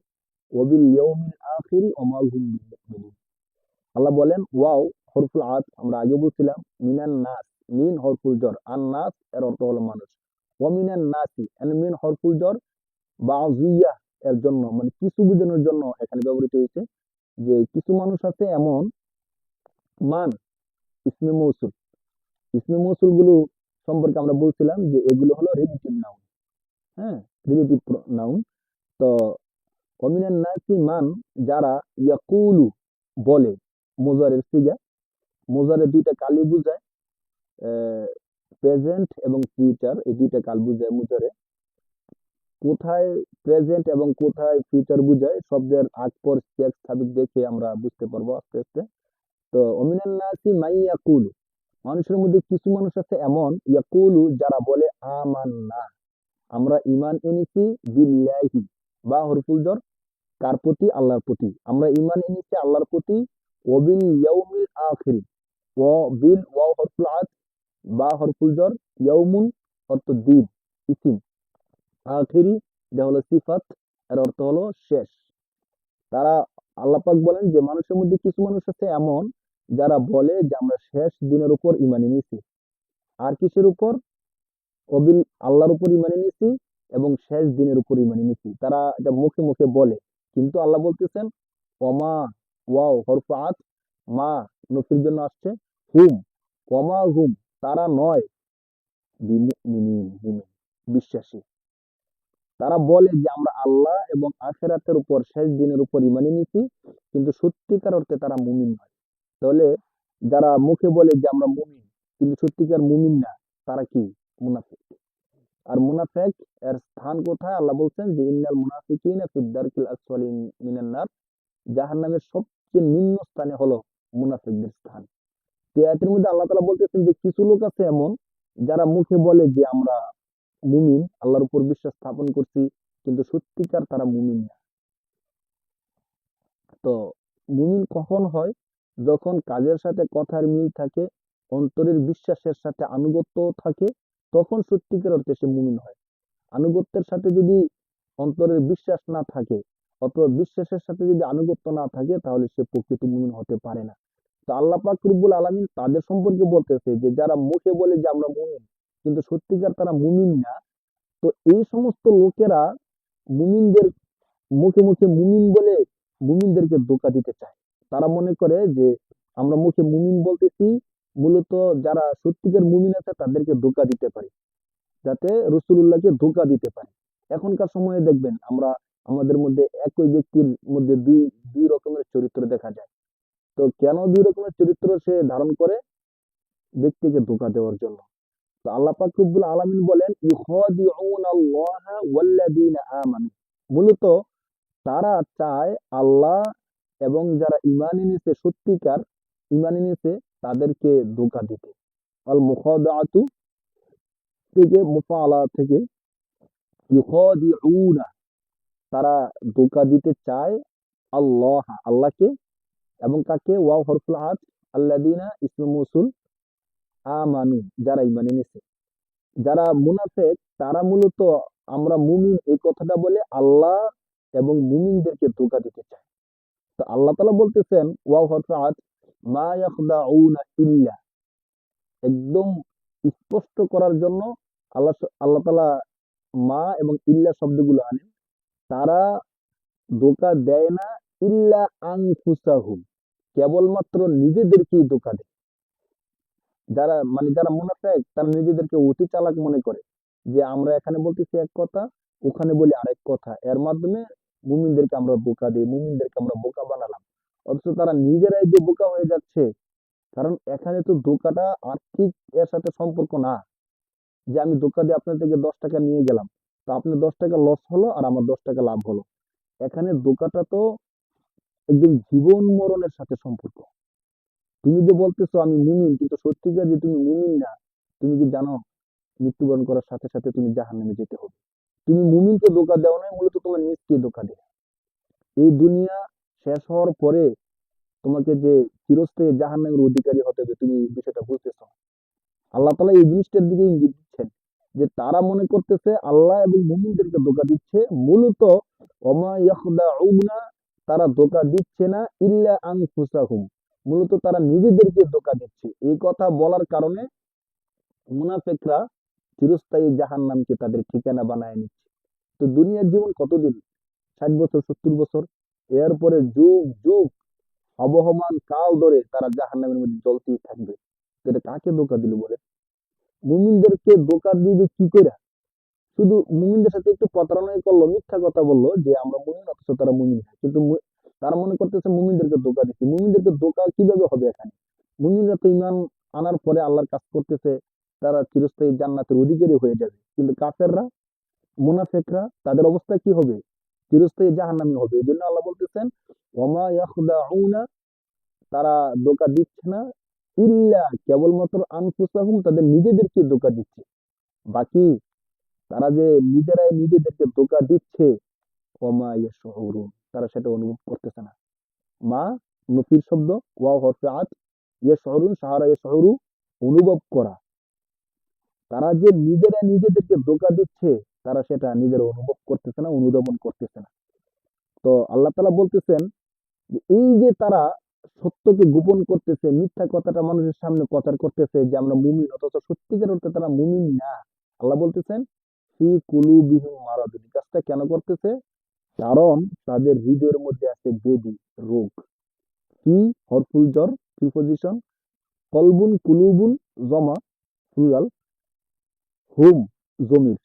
ওয়া বিল ইয়াউমিল আখিরি ওয়া মা হুম বিমুমিনিন। আল্লাহ বলেন ওয়াও হরফুল আত, আমরা আগে বলছিলাম মিনান নাস, মিন হরফুল জর, আন নাস এর অর্থ হলো মানুষ। ওয়ামিনান নাসি এন মিন হরফুল জর বাযিয়া এর জন্য, মানে কিছু বোঝানোর জন্য এখানে ব্যবহৃত হয়েছে, যে কিছু মানুষ আছে এমন, মান ইসমে মৌসুল, ইসমে মৌসুল গুলো সম্পর্কে আমরা বলছিলাম যে এগুলো হলো রিলেটিভ নাউন। হ্যাঁ, রিলেটিভ নাউন। তো অমিনান নাসি মান, যারা ইয়াকুলু বলে, মোজারের সিগা, মোজারে দুইটা কালি বুঝায়, প্রেজেন্ট এবং ফিউচার এই দুইটা কাল বুঝায় মোজারে। কোথায় প্রেজেন্ট এবং কোথায় ফিউচার বুঝায় শব্দের আগ পর টেক্সট সাবিক দেখে আমরা বুঝতে পারবো আস্তে আস্তে। তো অমিনান নাসি মাই ইয়াকুলু, মানুষের মধ্যে কিছু মানুষ আছে এমন, ইয়াকুলু যারা বলে আমান্না, আমরা ঈমান এনেছি, বিল্লাহি বা হরফুল জর, কার প্রতি? আল্লাহর প্রতি। আমরা ঈমান এনেছি আল্লাহর প্রতি, ওয়াবিল ইয়াউমিল আখিরি, ওয়া বিল ওয়াও হরফুল আত, বা হরফুল জর, ইয়াউমুন অর্থ দিন, ইসিম, আখিরি যা হলো সিফাত, এর অর্থ হলো শেষ। তারা, আল্লাহ পাক বলেন যে মানুষের মধ্যে কিছু মানুষ আছে এমন যারা বলে যে আমরা শেষ দিনের উপর ঈমান এনেছি। আর কিসের উপর? অবিল, আল্লাহর উপর ঈমান এনেছি এবং শেষ দিনের উপর ঈমান এনেছি। তারা এটা মুখে মুখে বলে, কিন্তু আল্লাহ বলতেছেন ওমা, ওয়াও হরফাত, মা নফির জন্য আসছে, হুম, ওমা হুম, তারা নয় বিমুমিনিন, মুমিন, বিশ্বাসী। তারা বলে যে আমরা আল্লাহ এবং আখিরাতের উপর, শেষ দিনের উপর ঈমান এনেছি, কিন্তু সত্যিকার অর্থে তারা মুমিন নয়। তাহলে যারা মুখে বলে যে আমরা মুমিন কিন্তু সত্যিকার মুমিন না, তারা কি? মুনাফিক। আর মুনাফেক এর স্থান কোথায়? আল্লাহ বলছেন যে ইন্নাল মুনাফিকিনা ফিদ দারকিল আসফালি মিনান নার, জাহান্নামের সবচেয়ে নিম্ন স্থানে হলো মুনাফিকদের স্থান। তো এই আয়াতের মধ্যে আল্লাহ তাআলা বলতেছেন যে কিছু লোক আছে এমন যারা মুখে বলে যে আমরা মুমিন, আল্লাহর উপর বিশ্বাস স্থাপন করছি, কিন্তু সত্যিকার তারা মুমিন না। তো মুমিন কখন হয়? যখন কাজের সাথে কথার মিল থাকে, অন্তরের বিশ্বাসের সাথে আনুগত্য থাকে, তখন সত্যিকার অর্থে সে মুমিন হয়। আনুগত্যের সাথে যদি অন্তরের বিশ্বাস না থাকে, অথবা বিশ্বাসের সাথে যদি আনুগত্য না থাকে, তাহলে সে প্রকৃত মুমিন হতে পারে না। তো আল্লাহ পাক রব্বুল আলামিন তাদের সম্পর্কে বলতেছে যে যারা মুখে বলে যে আমরা মুমিন, কিন্তু সত্যিকার তারা মুমিন না। তো এই সমস্ত লোকেরা মুমিনদের, মুখে মুখে মুমিন বলে মুমিনদেরকে ধোঁকা দিতে চায়। তারা মনে করে যে আমরা মুখে মুমিন বলতেছি, মূলত যারা সত্যিকার মুমিন আছে তাদেরকে ধোঁকা দিতে পারি, যাতে রসুলুল্লাহকে ধোঁকা দিতে পারে। এখনকার সময়ে দেখবেন আমরা আমাদের মধ্যে একই ব্যক্তির মধ্যে দুই দুই রকমের চরিত্র দেখা যায়। তো কেন দুই রকমের চরিত্র সে ধারণ করে? ব্যক্তিকে ধোঁকা দেওয়ার জন্য। তো আল্লাহ পাক রব্বুল আলামিন বলেন ইউখাদিউনাল্লাহা ওয়াল্লাযীনা আমানু, মূলত তারা চায় আল্লাহ এবং যারা ঈমান এনেছে, সত্যিকার ঈমান এনেছে, তাদেরকে ধোঁকা দিতে। আল মুখাদাআতু থেকে, মুফাআলা থেকে, ইউখাদিউনা, তারা ধোঁকা দিতে চায় আল্লাহ, আল্লাহকে, এবং কাকে? ওয়াও হরফুল আত, আল্লাযীনা ইসমে মৌসুল, আমানু, যারা ঈমান এনেছে। যারা মুনাফিক তারা মূলত আমরা মুমিন এই কথাটা বলে আল্লাহ এবং মুমিনদেরকে ধোঁকা দিতে চায়। তো আল্লাহ তাআলা বলতেছেন ওয়াও হরফুল আত, মা ইয়াখদাউনা ইল্লা, একদম স্পষ্ট করার জন্য আল্লাহ আল্লাহ তাআলা মা এবং ইল্লা শব্দগুলো আনেন। তারা ধোঁকা দেয় না, ইল্লা আনফুসাহুম, কেবলমাত্র নিজেদেরকেই ধোঁকা দেয়। যারা, মানে যারা মুনাফিক, তারা নিজেদেরকে অতি চালাক মনে করে যে আমরা এখানে বলতেছি এক কথা, ওখানে বলি আরেক কথা, এর মাধ্যমে মুমিনদেরকে আমরা বোকা দিই, মুমিনদেরকে আমরা বোকা বানালাম। অথচ তারা নিজেরাই যে বোকা হয়ে যাচ্ছে। কারণ এখানে তো ধোঁকাটা আর্থিক এর সাথে সম্পর্ক না, যে আমি ধোঁকা দিয়ে আপনার থেকে 10 টাকা নিয়ে গেলাম, তো আপনার 10 টাকা লস হলো আর আমার 10 টাকা লাভ হলো। এখানে ধোঁকাটা তো একদম জীবন মরণের সাথে সম্পর্ক। তুমি যে বলতেছো আমি মুমিন, কিন্তু সত্যিকার যে তুমি মুমিন না, তুমি কি জানো মৃত্যুবরণ করার সাথে সাথে তুমি জাহান্নামে যেতে হবে? তুমি মুমিনকে ধোঁকা দেও নাই, মূলত তোমার নিজকে ধোঁকা দেয়। এই দুনিয়া শেষ হওয়ার পরে তোমাকে যে চিরস্থায়ী জাহান্নামের অধিকারী হতে হবে, তুমি এই বিষয়টা বুঝতেছো না। আল্লাহ তাআলা এই জিনিসটার দিকে ইঙ্গিত দিচ্ছেন যে তারা মনে করতেছে আল্লাহ এবং মুমিনদেরকে ধোঁকা দিচ্ছে। মূলত ওমা ইয়াখদাউনা, তারা ধোঁকা দিচ্ছে না ইল্লা আনফুসাহুম, মূলত তারা নিজেদেরকে ধোঁকা দিচ্ছে। এই কথা বলার কারণে মুনাফিকরা চিরস্থায়ী জাহান্নামকে তাদের ঠিকানা বানায় নিচ্ছে। তো দুনিয়ার জীবন কতদিন? 60 বছর, 70 বছর। এরপরে যুগ যুগ আবহমান কাল ধরে তারা জাহান্নামের মধ্যে জ্বলতেই থাকবে। তো এটা কাকে ধোঁকা দিল বলে? মুমিনদেরকে ধোঁকা দিবে কি করে? শুধু মুমিনদের সাথে একটু প্রতারণাই করলো, মিথ্যা কথা বললো যে আমরা মুমিন, অথচ তারা মুমিন না। কিন্তু তারা মনে করতেছে মুমিনদেরকে ধোঁকা দিচ্ছে। মুমিনদেরকে ধোঁকা কিভাবে হবে এখানে? মুমিনরা তো ইমান আনার পরে আল্লাহর কাজ করতেছে, তারা চিরস্থায়ী জান্নাতের অধিকারী হয়ে যাবে। কিন্তু কাফেররা, মুনাফিকরা, তাদের অবস্থা কি হবে? চিরস্থায়ী জাহান্নামী হবে। এই জন্য আল্লাহ বলতেছেন ওমা ইয়াখদাউনা, তারা ধোঁকা দিচ্ছে না ইল্লা, কেবলমাত্র আনফুসাহুম, তাদের নিজেদেরকে ধোঁকা দিচ্ছে। বাকি তারা যে নিজেরাই নিজেদেরকে ধোঁকা দিচ্ছে, ওমা ইয়াশউরুন, তারা সেটা অনুভব করতেছে না। মা নফির শব্দ, ওয়াও হরফে আত, ইয়াশউরুন সাহারা ইয়াশউরু, অনুভব করা। তারা যে নিজেরা নিজেদেরকে ধোঁকা দিচ্ছে, তারা সেটা নিজেরা অনুভব করতেছে না, অনুধাবন করতেছে না। তো আল্লাহ তাআলা বলতেছেন যে এই যে তারা সত্যকে গোপন করতেছে, মিথ্যা কথাটা মানুষের সামনে প্রচার করতেছে যে আমরা মুমিন, অথচ সত্যিকার অর্থে তারা মুমিন না। আল্লাহ বলতেছেন ফি কুলুবিহিম মারাদুন, এই কাজটা কেন করতেছে? কারণ তাদের হৃদয়ের মধ্যে আছে বেদি, রোগ। ফি হরফুল জর, প্রিপজিশন, কলবুন কুলুবুন জমা প্লুরাল, হুম জমির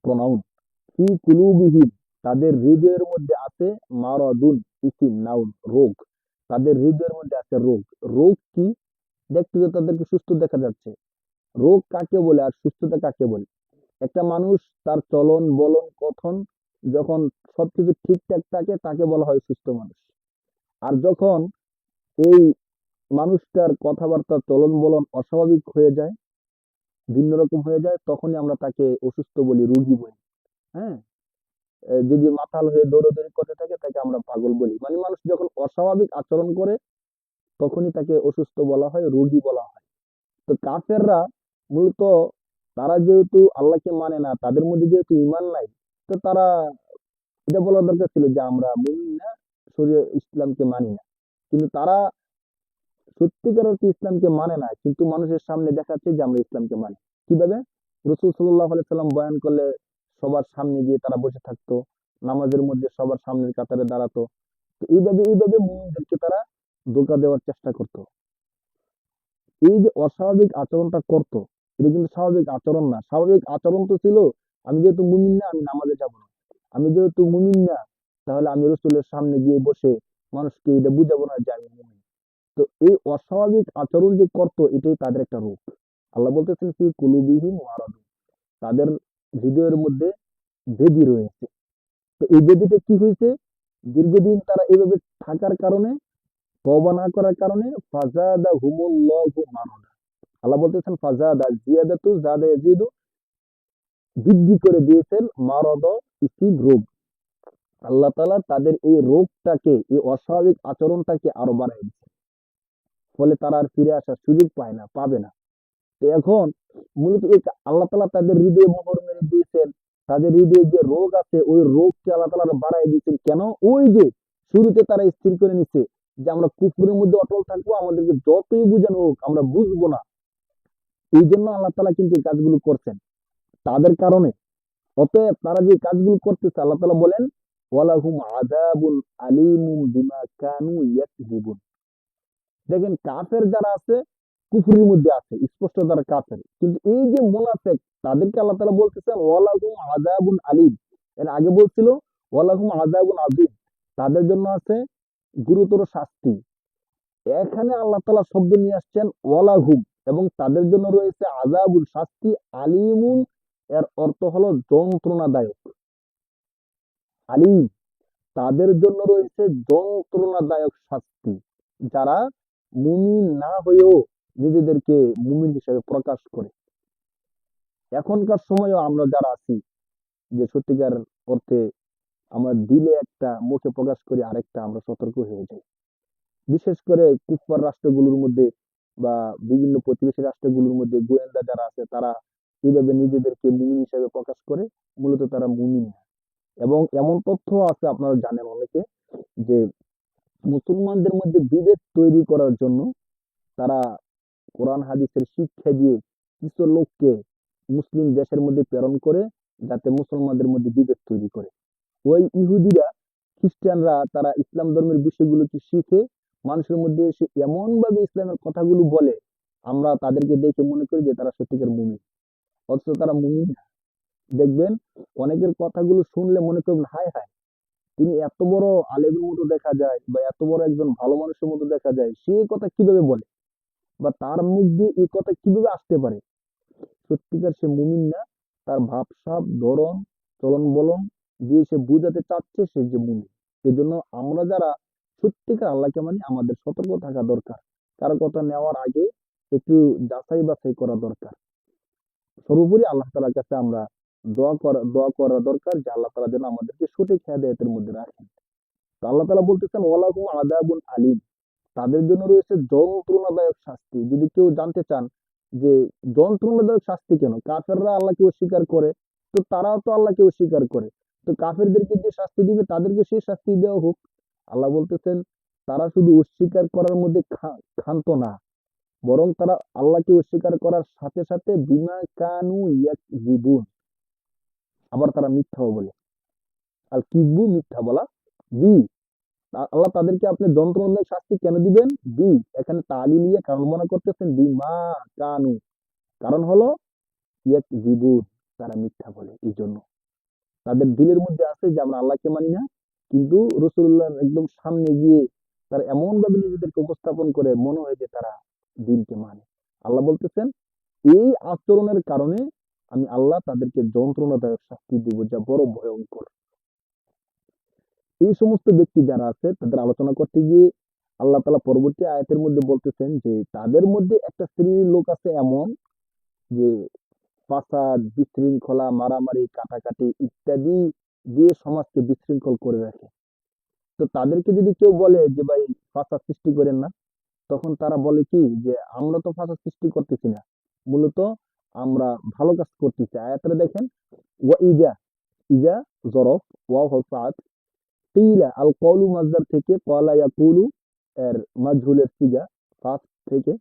প্রনাউন। ফি কুলুবিহিম, তাদের হৃদয়ের মধ্যে আছে মারাদুন, ইসিম নাউন, রোগ। তাদের হৃদয়ের মধ্যে আছে রোগ। রোগ কি? দেখতে তো তাদেরকে সুস্থ দেখা যাচ্ছে। রোগ কাকে বলে আর সুস্থতা কাকে বলে? একটা মানুষ তার চলন বলন কথন যখন সবকিছু ঠিকঠাক থাকে, তাকে বলা হয় সুস্থ মানুষ। আর যখন এই মানুষটার কথাবার্তা চলন বলন অস্বাভাবিক হয়ে যায়, ভিন্ন রকম হয়ে যায়, তখনই আমরা তাকে অসুস্থ বলি, রোগী বলি। হ্যাঁ, যদি মাতাল হয়ে দৌড়াদৌড়ি করতে থাকে, তাকে আমরা পাগল বলি। মানে মানুষ যখন অস্বাভাবিক আচরণ করে, তখনই তাকে অসুস্থ বলা হয়, রোগী বলা হয়। তো কাফেররা মূলত, তারা যেহেতু আল্লাহকে মানে না, তাদের মধ্যে যেহেতু ইমান নাই, তো তারা এটা বলার দরকার ছিল যে আমরা মুমিন না, শরীয়ত ইসলামকে মানি না। কিন্তু তারা সত্যিকার অর্থে ইসলামকে মানে না, কিন্তু মানুষের সামনে দেখাচ্ছে যে আমরা ইসলামকে মানি। কিভাবে? রাসূল সাল্লাল্লাহু আলাইহি সাল্লাম বয়ান করলে সবার সামনে গিয়ে তারা বসে থাকতো, নামাজের মধ্যে সবার সামনের কাতারে দাঁড়াতো। তো এইভাবে এইভাবে মুমিনদেরকে তারা ধোঁকা দেওয়ার চেষ্টা করতো। এই যে অস্বাভাবিক আচরণটা করতো, এটা কিন্তু স্বাভাবিক আচরণ না। স্বাভাবিক আচরণ তো ছিল আমি যেহেতু মুমিন না, আমি নামাজে যাব না। আমি যেহেতু মুমিন না, তাহলে আমি রাসূলের সামনে গিয়ে বসে মানুষকে এটা বুঝাবো না যে আমি মুমিন। তো এই অস্বাভাবিক আচরণ যে করতো, এটাই তাদের একটা রোগ। আল্লাহ বলতেছেন ফি কুলুবিহিম মারাদ, তাদের হৃদয়ের মধ্যে বেদি রয়েছে। তো এই বেদিটা কি হয়েছে? দীর্ঘদিন তারা এইভাবে থাকার কারণে, তওবা না করার কারণে, ফাযাদাহুমুল্লাহু মারাদা। আল্লাহ বলতেছেন ফাযাদা, জিয়াদাতু যাদা ইয়াজিদু, বৃদ্ধি করে দিয়েছেন, মারাদ ইসিম রোগ। আল্লাহ তাআলা তাদের এই রোগটাকে, এই অস্বাভাবিক আচরণটাকে আরো বাড়ায় দিচ্ছে। ফলে তারা আর ফিরে আসার সুযোগ পায় না, পাবে না। তো এখন মূলত এই আল্লাহ তাআলা তাদের হৃদয়ে মোহর মেরে দিয়েছেন। তাদের হৃদয়ে যে রোগ আছে, ওই রোগকে আল্লাহ তাআলা বাড়ায় দিয়েছেন। কেন? ওই যে শুরুতে তারা স্থির করে নিচ্ছে যে আমরা কুফরের মধ্যে অটল থাকবো, আমাদেরকে যতই বুঝানো হোক আমরা বুঝবো না। এই জন্য আল্লাহ তাআলা কিন্তু এই কাজগুলো করছেন তাদের কারণে। অতএব তারা যে কাজগুলো করতেছে, আল্লাহ তাআলা বলেন ওয়ালাহুম আযাবুন আলীমুম বিমা কানু ইয়াকযিবুন। দেখেন কাফের যারা আছে, কুফরির মধ্যে আছে, স্পষ্ট তারা কাফের। কিন্তু এই যে মুনাফিক, তাদেরকে আল্লাহ তাআলা বলতেছেন ওয়ালাহুম আযাবুন আলীম। এর আগে বলছিল ওয়ালাহুম আযাবুন আযীম, তাদের জন্য আছে গুরুতর শাস্তি। এখানে আল্লাহ তাআলা শব্দ নিয়ে আসছেন ওয়ালাহুম, এবং তাদের জন্য রয়েছে আযাবুন, শাস্তি, আলীমুন, এর অর্থ হলো যন্ত্রণাদায়ক। আলীম, তাদের জন্য রয়েছে যন্ত্রণাদায়ক শাস্তি। যারা মুমিন না হয়েও নিজেদেরকে মুমিন হিসেবে প্রকাশ করে। এখনকার সময়ও আমরা যারা আছি, যে সত্যিকার অর্থে আমার দিলে একটা, মুখে প্রকাশ করি আরেকটা, আমরা সতর্ক হয়ে যাই। বিশেষ করে কুফফার রাষ্ট্রগুলোর মধ্যে বা বিভিন্ন প্রতিবেশী রাষ্ট্রগুলোর মধ্যে গোয়েন্দা যারা আছে, তারা এইভাবে নিজেদেরকে মুমিন হিসেবে প্রকাশ করে, মূলত তারা মুমিন না। এবং এমন তথ্য আছে, আপনারা জানেন অনেকে, যে মুসলমানদের মধ্যে বিভেদ তৈরি করার জন্য তারা কোরআন হাদিসের শিক্ষা দিয়ে কিছু লোককে মুসলিম দেশের মধ্যে প্রেরণ করে, যাতে মুসলমানদের মধ্যে বিভেদ তৈরি করে। ওই ইহুদিরা, খ্রিস্টানরা, তারা ইসলাম ধর্মের বিষয়গুলোকে শিখে মানুষের মধ্যে এসে এমন ভাবে ইসলামের কথাগুলো বলে, আমরা তাদেরকে দেখে মনে করি যে তারা সত্যিকার মুমিন, অথচ তারা মুমিন না। দেখবেন অনেকের কথাগুলো শুনলে মনে করবেন, হায় হায়, তিনি এত বড় আলেমের মতো দেখা যায়, বা এত বড় একজন ভালো মানুষের মতো দেখা যায়, সে এই কথা কিভাবে বলে, বা তার মুখ দিয়ে এই কথা কিভাবে আসতে পারে। সত্যিকার সে মুমিন না। তার ভাবসাব, ধরন, চলন বলন দিয়ে সে বুঝাতে চাচ্ছে সে যে মুমিন। এই জন্য আমরা যারা সত্যিকার আল্লাহকে মানি, আমাদের সতর্ক থাকা দরকার। কারো কথা নেওয়ার আগে একটু যাচাই বাছাই করা দরকার। সর্বোপরি আল্লাহ তাআলার কাছে আমরা দোয়া করা দরকার, যে আল্লাহ তাআলা যেন আমাদেরকে সঠিক হেদায়েতের মধ্যে রাখেন। তো আল্লাহ তাআলা বলতেছেন, ওয়ালাহুম আযাবুন আলীম, তাদের জন্য রয়েছে যন্ত্রণাদায়ক শাস্তি। যদি কেউ জানতে চান যে যন্ত্রণাদায়ক শাস্তি কেন, কাফেররা আল্লাহকে অস্বীকার করে, তো তারাও তো আল্লাহকে অস্বীকার করে, তো কাফেরদেরকে যে শাস্তি দিবে তাদেরকে সেই শাস্তি দেওয়া হোক। আল্লাহ বলতেছেন, তারা শুধু অস্বীকার করার মধ্যে ক্ষান্ত না, বরং তারা আল্লাহকে অস্বীকার করার সাথে সাথে বিমা কানু ইয়াকযিবুন, আবার তারা মিথ্যাও বলে। আল কিযবু মিথ্যা বলা, বি আল্লাহ তাদেরকে আপনি যন্ত্রণাদায়ক শাস্তি কেন দিবেন? বি, এখানে তালিলিয়া কারণ মনে করতেছেন, বি মা কানু, কারণ হলো ইয়াকযিবুন, তারা মিথ্যা বলে। এই জন্য তাদের দিলের মধ্যে আছে যে আমরা আল্লাহকে মানি না, কিন্তু রাসূলুল্লাহর একদম সামনে গিয়ে তারা এমন ভাবে নিজেদেরকে উপস্থাপন করে, মনে হয় যে তারা দিনকে মানে। আল্লাহ বলতেছেন, এই আচরণের কারণে আমি আল্লাহ তাদেরকে যন্ত্রণাদায়ক শাস্তি দিব, যা বড় ভয়ঙ্কর। এই সমস্ত ব্যক্তি যারা আছে তাদের আলোচনা করতে গিয়ে আল্লাহ তাআলা পরবর্তী আয়াতের মধ্যে বলতেছেন যে তাদের মধ্যে একটা শ্রেণীর লোক আছে এমন, যে ফাসাদ, বিশৃঙ্খলা, মারামারি, কাটাকাটি ইত্যাদি দিয়ে সমাজকে বিশৃঙ্খল করে রাখে। তো তাদেরকে যদি কেউ বলে যে ভাই ফাসাদ সৃষ্টি করেন না, তখন তারা বলে কি, যে আমরা তো ফাসাদ সৃষ্টি করতেছি না, মূলত আমরা ভালো কাজ করতেছি। আয়াতটা দেখেন, ওয়া ইজা, ইজা জরফ, ওয়া হসাত, কিলা, আল কওলু মাজদার থেকে, ক্বালা ইয়াকুলু এর মাজহুলের সিগা, ফাস থেকে,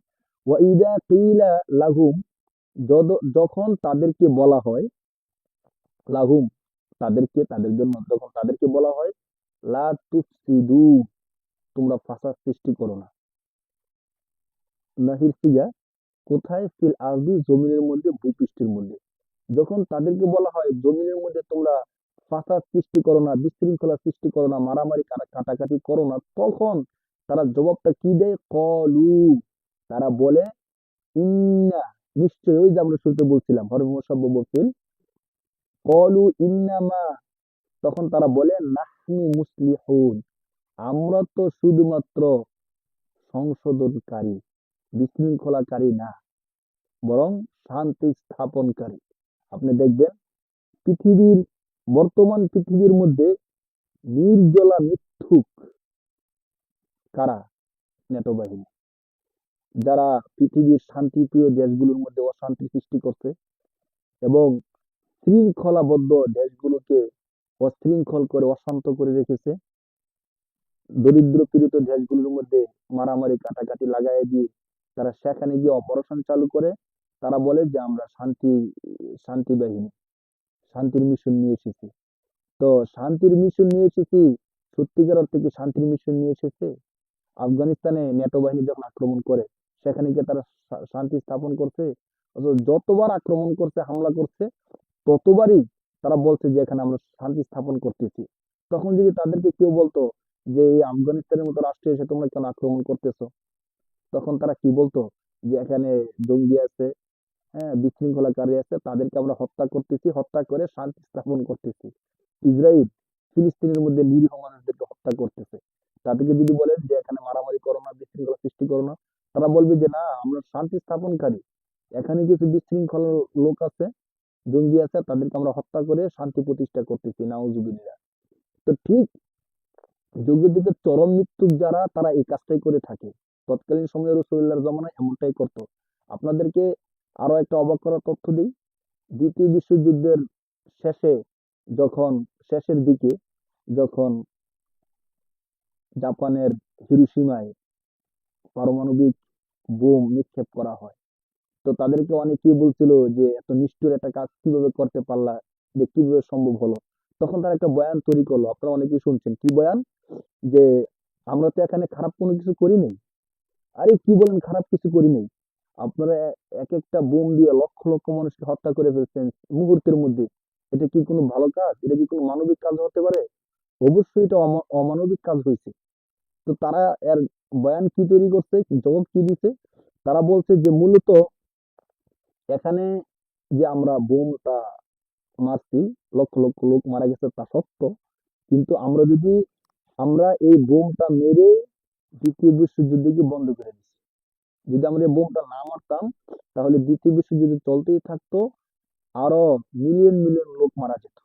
ওয়া ইদা কিলা লাহুম, যখন তাদেরকে বলা হয়, লাহুম, তাদেরকে, তাদের জন্য যখন তাদেরকে বলা হয়, লা তুফসিদু, তোমরা ফাসাদ সৃষ্টি করো না। নাহির সিগা, কোথায়? ফিল আরদি, জমিনের মধ্যে, ভূপৃষ্ঠের মধ্যে। যখন তাদেরকে বলা হয় জমিনের মধ্যে তোমরা ফাসাদ সৃষ্টি করো না, বিশৃঙ্খলা সৃষ্টি করো না, মারামারি কাটাকাটি করো না, তখন তারা জবাবটা কি দেয়? কলু, তারা বলে, ইন্না, নিশ্চয়ই, ওই যে আমরা শুরুতে বলছিলাম, হরফ মুসাব্বহ বলছিল, কলু ইন্নামা, তখন তারা বলে, নাহনু মুসলিহুন, আমরা তো শুধুমাত্র সংশোধনকারী, বিশৃঙ্খলাকারী না, বরং শান্তি স্থাপনকারী। আপনি দেখবেন পৃথিবীর, বর্তমান পৃথিবীর মধ্যে নির্জলা মিথ্যুক কারা? নেটো বাহিনী, যারা পৃথিবীর শান্তিপ্রিয় দেশগুলোর মধ্যে অশান্তি সৃষ্টি করছে এবং শৃঙ্খলাবদ্ধ দেশগুলোকে অশৃঙ্খল করে, অশান্ত করে রেখেছে। দরিদ্র পীড়িত দেশগুলোর মধ্যে মারামারি কাটাকাটি লাগাই দিয়ে তারা সেখানে গিয়ে অপারেশন চালু করে। তারা বলে যে আমরা শান্তি বাহিনী, শান্তির মিশন নিয়ে এসেছি। তো শান্তির মিশন নিয়ে এসেছি, সত্যিকার অর্থে কি শান্তির মিশন নিয়ে এসেছে? আফগানিস্তানে নেটো বাহিনী যখন আক্রমণ করে, সেখানে গিয়ে তারা শান্তি স্থাপন করছে? অথচ যতবার আক্রমণ করছে, হামলা করছে, ততবারই তারা বলছে যে এখানে আমরা শান্তি স্থাপন করতেছি। তখন যদি তাদেরকে কেউ বলতো যে এই আফগানিস্তানের মতো রাষ্ট্রে এসে তোমরা কেন আক্রমণ করতেছো, তখন তারা কি বলতো? যে এখানে জঙ্গি আছে, হ্যাঁ, বিশৃঙ্খলাকারী আছে, তাদেরকে আমরা হত্যা করতেছি, হত্যা করে শান্তি স্থাপন করতেছি। ইসরায়েল ফিলিস্তিনের মধ্যে নিরীহ মানুষদেরকে হত্যা করতেছে, তাদেরকে যদি বলেন যে এখানে মারামারি করো না, বিশৃঙ্খলা সৃষ্টি করো না, তারা বলবে যে না, আমরা শান্তি স্থাপনকারী, এখানে কিছু বিশৃঙ্খল লোক আছে, জঙ্গি আছে, তাদেরকে আমরা হত্যা করে শান্তি প্রতিষ্ঠা করতেছি, নাউজুবিল্লাহ। তো ঠিক যুগে যুগে চরম মৃত্যুক যারা, তারা এই কাজটাই করে থাকে। তৎকালীন সময়ে রাসূলুল্লাহর জমানায় এমনটাই করতো। আপনাদেরকে আরো একটা অবাক করার তথ্য দিই। দ্বিতীয় বিশ্বযুদ্ধের শেষে, যখন শেষের দিকে, যখন জাপানের হিরোশিমায় পারমাণবিক বোম নিক্ষেপ করা হয়, তো তাদেরকে অনেকেই বলছিল যে এত নিষ্ঠুর একটা কাজ কিভাবে করতে পারলা, যে কিভাবে সম্ভব হলো। তখন তারা একটা বয়ান তৈরি করলো, আপনারা অনেকেই শুনছেন। কি বয়ান? যে আমরা তো এখানে খারাপ কোনো কিছু করি নাই। আরে কি বলেন, খারাপ কিছু করি নাই? আপনারা এক একটা বোম দিয়ে লক্ষ লক্ষ মানুষকে হত্যা করে ফেলছেন মুহূর্তের মধ্যে। এটা কি কোনো ভালো কাজ? এটা কি কোনো মানবিক কাজ হতে পারে? অবশ্যই এটা অমানবিক কাজ হয়েছে। তো তারা এর বয়ান কি তৈরি করছে, জবাব কি দিছে? তারা বলছে যে মূলত এখানে যে আমরা বোমটা মারছি, লক্ষ লক্ষ লোক মারা গেছে তা সত্য, কিন্তু আমরা এই বোমটা মেরে দ্বিতীয় বিশ্বযুদ্ধকে বন্ধ করে দিচ্ছি। যদি আমরা এই বোমটা না মারতাম, তাহলে দ্বিতীয় বিশ্বযুদ্ধ চলতেই থাকতো, আরো মিলিয়ন মিলিয়ন লোক মারা যেত।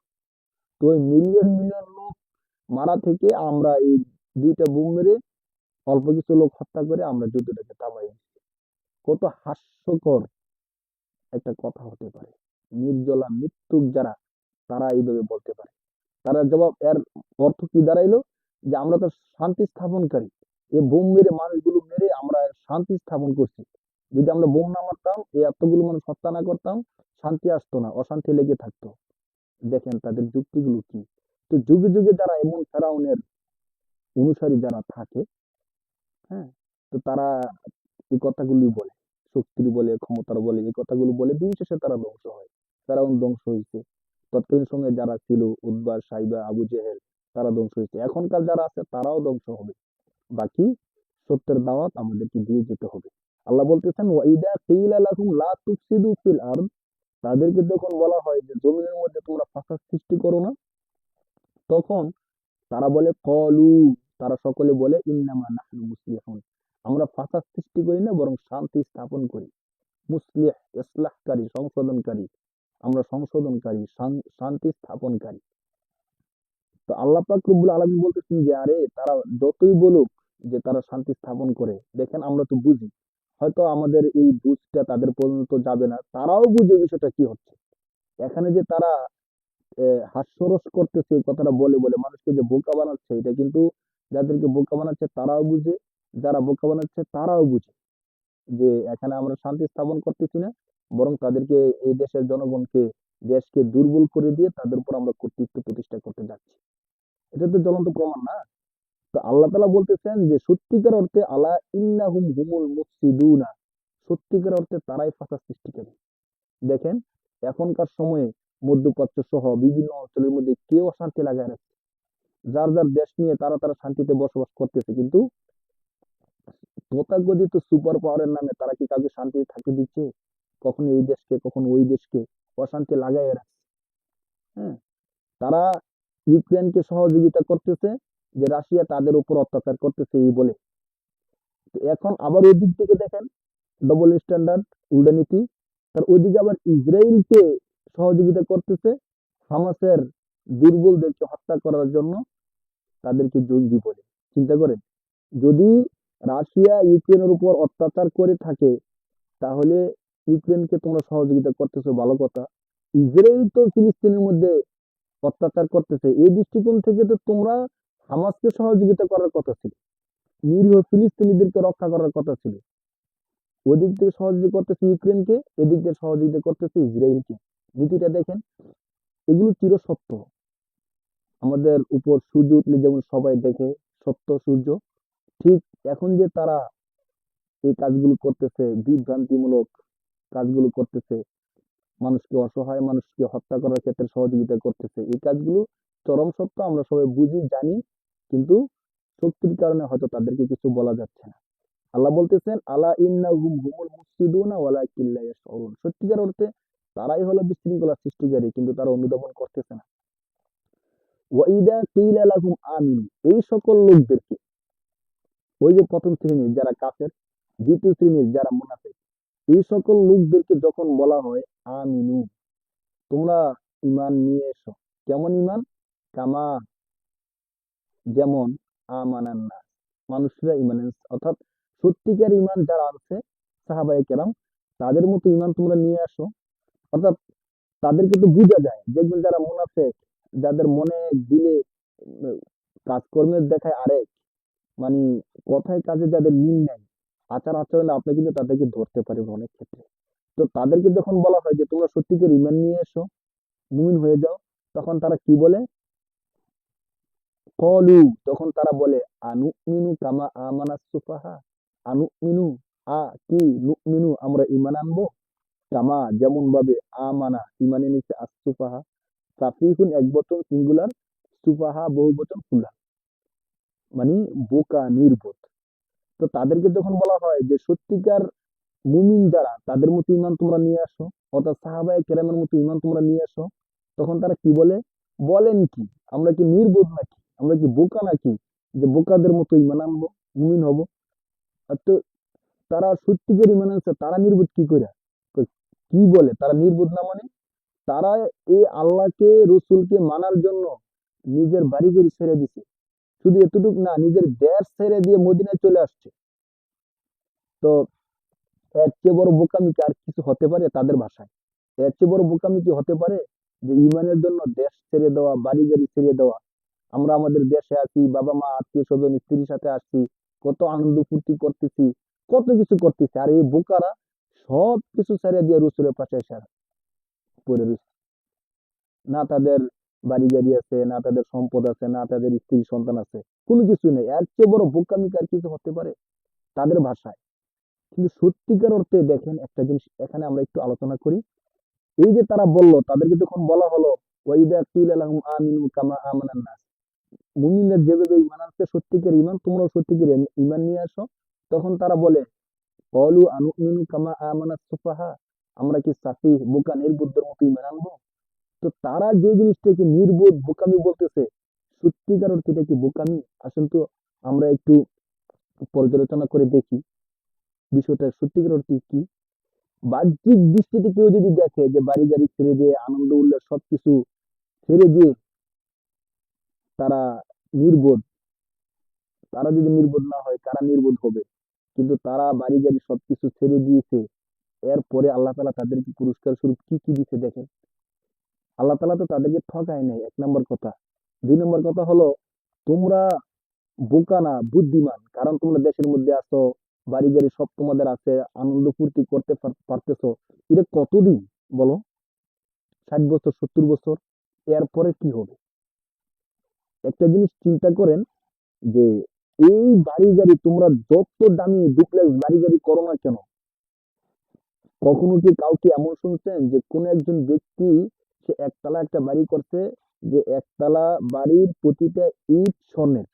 তো ওই মিলিয়ন মিলিয়ন লোক মারা থেকে আমরা এই দুইটা বোম মেরে অল্প কিছু লোক হত্যা করে আমরা যুদ্ধটাকে থামাই দিচ্ছি। কত হাস্যকর একটা কথা হতে পারে! নির্জলা মৃত্যুক যারা, তারা এইভাবে বলতে পারে। তারা জবাব, এর অর্থ কি দাঁড়াইলো? যে আমরা তো শান্তি স্থাপনকারী, এই বোম মেরে মানুষগুলো মেরে আমরা শান্তি স্থাপন করছি। যদি আমরা বোম না মারতাম, এই এতগুলো মানুষ হত্যা না করতাম, শান্তি আসতো না, অশান্তি লেগে থাকতো। দেখেন তাদের যুক্তিগুলো কি। তো যুগে যুগে যারা এমন ফেরাউনের অনুসারী যারা থাকে, হ্যাঁ, তো তারা এই কথাগুলি বলে, শক্তির বলে, ক্ষমতার বলে, এই কথাগুলো বলে, দিন শেষে তারা ধ্বংস হয়। ফেরাউন ধ্বংস হয়েছে, তৎকালীন সময়ে যারা ছিল উতবা, সাইবা, আবু জেহেল, তারা ধ্বংস হয়েছে। এখনকার যারা আছে তারাও ধ্বংস হবে। বাকি সত্যের দাওয়াত আমাদেরকে দিয়ে যেতে হবে। আল্লাহ বলতেছেন, ওয়াইদা কিলা লাহুম লা তুফসিদু ফিল আরদ, তাদেরকে যখন বলা হয় যে জমিনের মধ্যে তোমরা ফাসাদ সৃষ্টি করো না, তখন তারা বলে কলু, তারা সকলে বলে ইন্নামা নাহনু মুসলিহুন, আমরা ফাসাদ সৃষ্টি করি না, বরং শান্তি স্থাপন করি। মুসলিহ, ইসলাহকারী, সংশোধনকারী, আমরা সংশোধনকারী, শান্তি স্থাপনকারী। তো আল্লাহ পাক রব্বুল আলামিন বলতেছেন যে আরে তারা যতই বলুক যে তারা শান্তি স্থাপন করে, দেখেন আমরা তো বুঝি, হয়তো আমাদের এই বুঝটা তাদের পর্যন্ত যাবে না, তারাও বুঝে বিষয়টা কি হচ্ছে। এখানে যে তারা হাস্যরস করতেছে, এই কথাটা বলে বলে মানুষকে যে বোকা বানাচ্ছে, এটা কিন্তু যাদেরকে বোকা বানাচ্ছে তারাও বুঝে, যারা বোকা বানাচ্ছে তারাও বুঝে যে এখানে আমরা শান্তি স্থাপন করতেছি না, বরং তাদেরকে, এই দেশের জনগণকে, দেশকে দুর্বল করে দিয়ে তাদের উপর আমরা কর্তৃত্ব প্রতিষ্ঠা করতে যাচ্ছি। এটা তো জ্বলন্ত প্রমাণ না? তো আল্লাহ তাআলা বলতেছেন যে সত্যিকার অর্থে আলা ইন্নাহুম হুমুল মুফসিদুনা, সত্যিকার অর্থে তারাই ফাসাদ সৃষ্টিকারী। দেখেন এখনকার সময়ে মধ্যপ্রাচ্য সহ বিভিন্ন অঞ্চলের মধ্যে কেউ অশান্তি লাগায় রাখছে, যার যার দেশ নিয়ে তারা তারা শান্তিতে বসবাস করতেছে, কিন্তু তথাকথিত সুপার পাওয়ারের নামে তারা কি কাউকে শান্তিতে থাকতে দিচ্ছে? কখনো এই দেশকে, কখনো ওই দেশকে অশান্তি লাগাই রাখছে। হ্যাঁ, তারা ইউক্রেনকে সহযোগিতা করতেছে যে রাশিয়া তাদের উপর অত্যাচার করতেছে এই বলে। তো এখন আবার ওই দিক থেকে দেখেন, ডবল স্ট্যান্ডার্ড, উল্টা নীতি। তার ওইদিকে আবার ইসরায়েলকে সহযোগিতা করতেছে হামাসের দুর্বলদেরকে হত্যা করার জন্য, তাদেরকে জঙ্গি বলে। চিন্তা করেন, যদি রাশিয়া ইউক্রেনের উপর অত্যাচার করে থাকে, তাহলে ইউক্রেনকে তোমরা সহযোগিতা করতেছো, ভালো কথা। ইসরায়েল তো ফিলিস্তিনের মধ্যে অত্যাচার করতেছে, এই দৃষ্টিকোণ থেকে তো তোমরা হামাসকে সহযোগিতা করার কথা ছিল, নিরীহ ফিলিস্তিনিদেরকে রক্ষা করার কথা ছিল। ওদিক থেকে সহযোগিতা করতেছে ইউক্রেনকে, এদিক থেকে সহযোগিতা করতেছে ইসরায়েলকে। নীতিটা দেখেন, এগুলো চিরসত্য। আমাদের উপর সূর্য উঠলে যেমন সবাই দেখে সত্য সূর্য, ঠিক এখন যে তারা এই কাজগুলো করতেছে, বিভ্রান্তিমূলক কাজগুলো করতেছে, মানুষকে, অসহায় মানুষকে হত্যা করার ক্ষেত্রে সহযোগিতা করতেছে, এই কাজগুলো চরম সত্য, আমরা সবাই বুঝি, জানি, কিন্তু শক্তির কারণে হয়তো তাদেরকে কিছু বলা যাচ্ছে না। আল্লাহ বলতেছেন, আলা ইন্নাহুম হুমুল মুফসিদুনা ওয়ালাকিন লা ইয়াশউরুন, সত্যিকার অর্থে তারাই হলো বিশৃঙ্খলা সৃষ্টিকারী, কিন্তু তারা অনুধাবন করতেছে না। ওয়াইদা কিলা লাহুম আমিনু, এই সকল লোকদেরকে, ওই যে প্রথম শ্রেণীর যারা কাফের, দ্বিতীয় শ্রেণীর যারা মুনাফিক, এই সকল লোকদেরকে যখন বলা হয় আমিনু, তোমরা ইমান নিয়ে এসো। কেমন ইমান? কামা, যেমন আমানান নাস, মানুষরা ইমান এনেছে, অর্থাৎ সত্যিকার ইমান যারা আছে সাহাবায়ে কেরাম, তাদের মতো ইমান তোমরা নিয়ে আসো। অর্থাৎ তাদেরকে তো বোঝা যায়, দেখবেন যারা মুনাফিক, যাদের মনে দিলে উম, কাজকর্মের দেখায় আরেক, মানে কথায় কাজে যাদের মিল নাই, আচার আচরণে আপনি কিন্তু তাদেরকে ধরতে পারবেন অনেক ক্ষেত্রে। তো তাদেরকে যখন বলা হয় যে তোমরা সত্যিকার ইমান নিয়ে এসো, মুমিন হয়ে যাও, তখন তারা কি বলে? কলু, তখন তারা বলে আনুমিনু কামা আমানাস সুফাহা, আনুমিনু, কি নুমিনু, আমরা ইমান আনবো, কামা, যেমন ভাবে, আমানা, ইমান এনেছে, আসুফাহা, সাফিহুন এক বচন সিঙ্গুলার, সুফাহা বহু বচন প্লুরাল, মানে বোকা নির্বোধ। তো তাদেরকে যখন বলা হয় যে সত্যিকার মুমিন যারা, তাদের মতো ইমান তোমরা নিয়ে আসো, অর্থাৎ সাহাবায়ে কেরামের মতো ইমান তোমরা নিয়ে আসো, তখন তারা কি বলে? বলেন কি, আমরা কি নির্বোধ নাকি, আমরা কি বোকা নাকি, যে বোকাদের মতো ইমান আনবো, মুমিন হব? আর তো তারা সত্যিকার ইমান আনছে, তারা নির্বোধ কি করে? কই, কি বলে তারা নির্বোধ না মানে? তারা এই আল্লাহকে, রসুলকে মানার জন্য নিজের বাড়ি গাড়ি ছেড়ে দিছে, শুধু এতটুকু না, নিজের দেশ ছেড়ে দিয়ে মদিনায় চলে আসছে। তো এর চেয়ে বড় বোকামি কি আর কিছু হতে পারে তাদের ভাষায়? এর চেয়ে বড় বোকামি কি হতে পারে, যে ইমানের জন্য দেশ ছেড়ে দেওয়া, বাড়ি গাড়ি ছেড়ে দেওয়া? আমরা আমাদের দেশে আছি, বাবা মা আত্মীয় স্বজন স্ত্রীর সাথে আসছি, কত আনন্দ ফুর্তি করতেছি, কত কিছু করতেছি, আর এই বোকারা সব কিছু ছেড়ে দিয়ে রসুলের পাশে এসে পড়ে রয়েছে। না তাদের বাড়ি গাড়ি আছে, না তাদের সম্পদ আছে, না তাদের স্ত্রী সন্তান আছে, কোনো কিছু নেই। এর চেয়ে বড় বোকামি কি আর কিছু হতে পারে তাদের ভাষায়? কিন্তু সত্যিকার অর্থে দেখেন একটা জিনিস এখানে আমরা একটু আলোচনা করি। এই যে তারা বললো, তাদেরকে যখন বলা হলো ওয়াইদা কিলা লাহুম আমিনু কামা আমানান নাস, মুমিনরা যেভাবে ইমান আনছে সত্যিকার ইমান, তোমরাও সত্যিকার ইমান নিয়ে আসো, তখন তারা বলে কলু আনুমিনু কামা আমানাস সুফাহা, আমরা কি সাফি, বোকা নির্বুদ্ধের মতো ইমান আনবো? তো তারা যে জিনিসটাকে নির্বোধ বোকামি বলতেছে, সত্যিকার অর্থে এটা কি বোকামি? আসলে তো আমরা একটু পর্যালোচনা করে দেখি বিষয়টা সত্যিকার অর্থে কি। বাহ্যিক দৃষ্টিতে কেউ যদি দেখে যে বাড়ি গাড়ি ছেড়ে দিয়ে, আনন্দ উল্লাস সবকিছু ছেড়ে দিয়ে তারা নির্বোধ, তারা যদি নির্বোধ না হয়, কারা নির্বোধ হবে? কিন্তু তারা বাড়ি গাড়ি সবকিছু ছেড়ে দিয়েছে, এরপরে আল্লাহ তালা তাদেরকে পুরস্কার স্বরূপ কি কি দিচ্ছে দেখেন। আল্লাহ তালা তো তাদেরকে ঠকায় নাই, এক নম্বর কথা। দুই নম্বর কথা হলো, তোমরা বোকা না, বুদ্ধিমান, কারণ তোমরা দেশের মধ্যে আছো, বাড়ি গাড়ি সব তোমাদের আছে, আনন্দ ফুর্তি করতে পারতেছো। এটা কতদিন বলো? 60 বছর, 70 বছর, এরপরে কি হবে? একটা জিনিস চিন্তা করেন, যে এই বাড়ি গাড়ি তোমরা যত দামি ডুপ্লেক্স বাড়ি গাড়ি করো না কেন, কখনো কি কাউকে এমন শুনছেন যে কোন একজন ব্যক্তি সে একতলা একটা বাড়ি করছে, যে একতলা বাড়ির প্রতিটা ইট স্বর্ণের,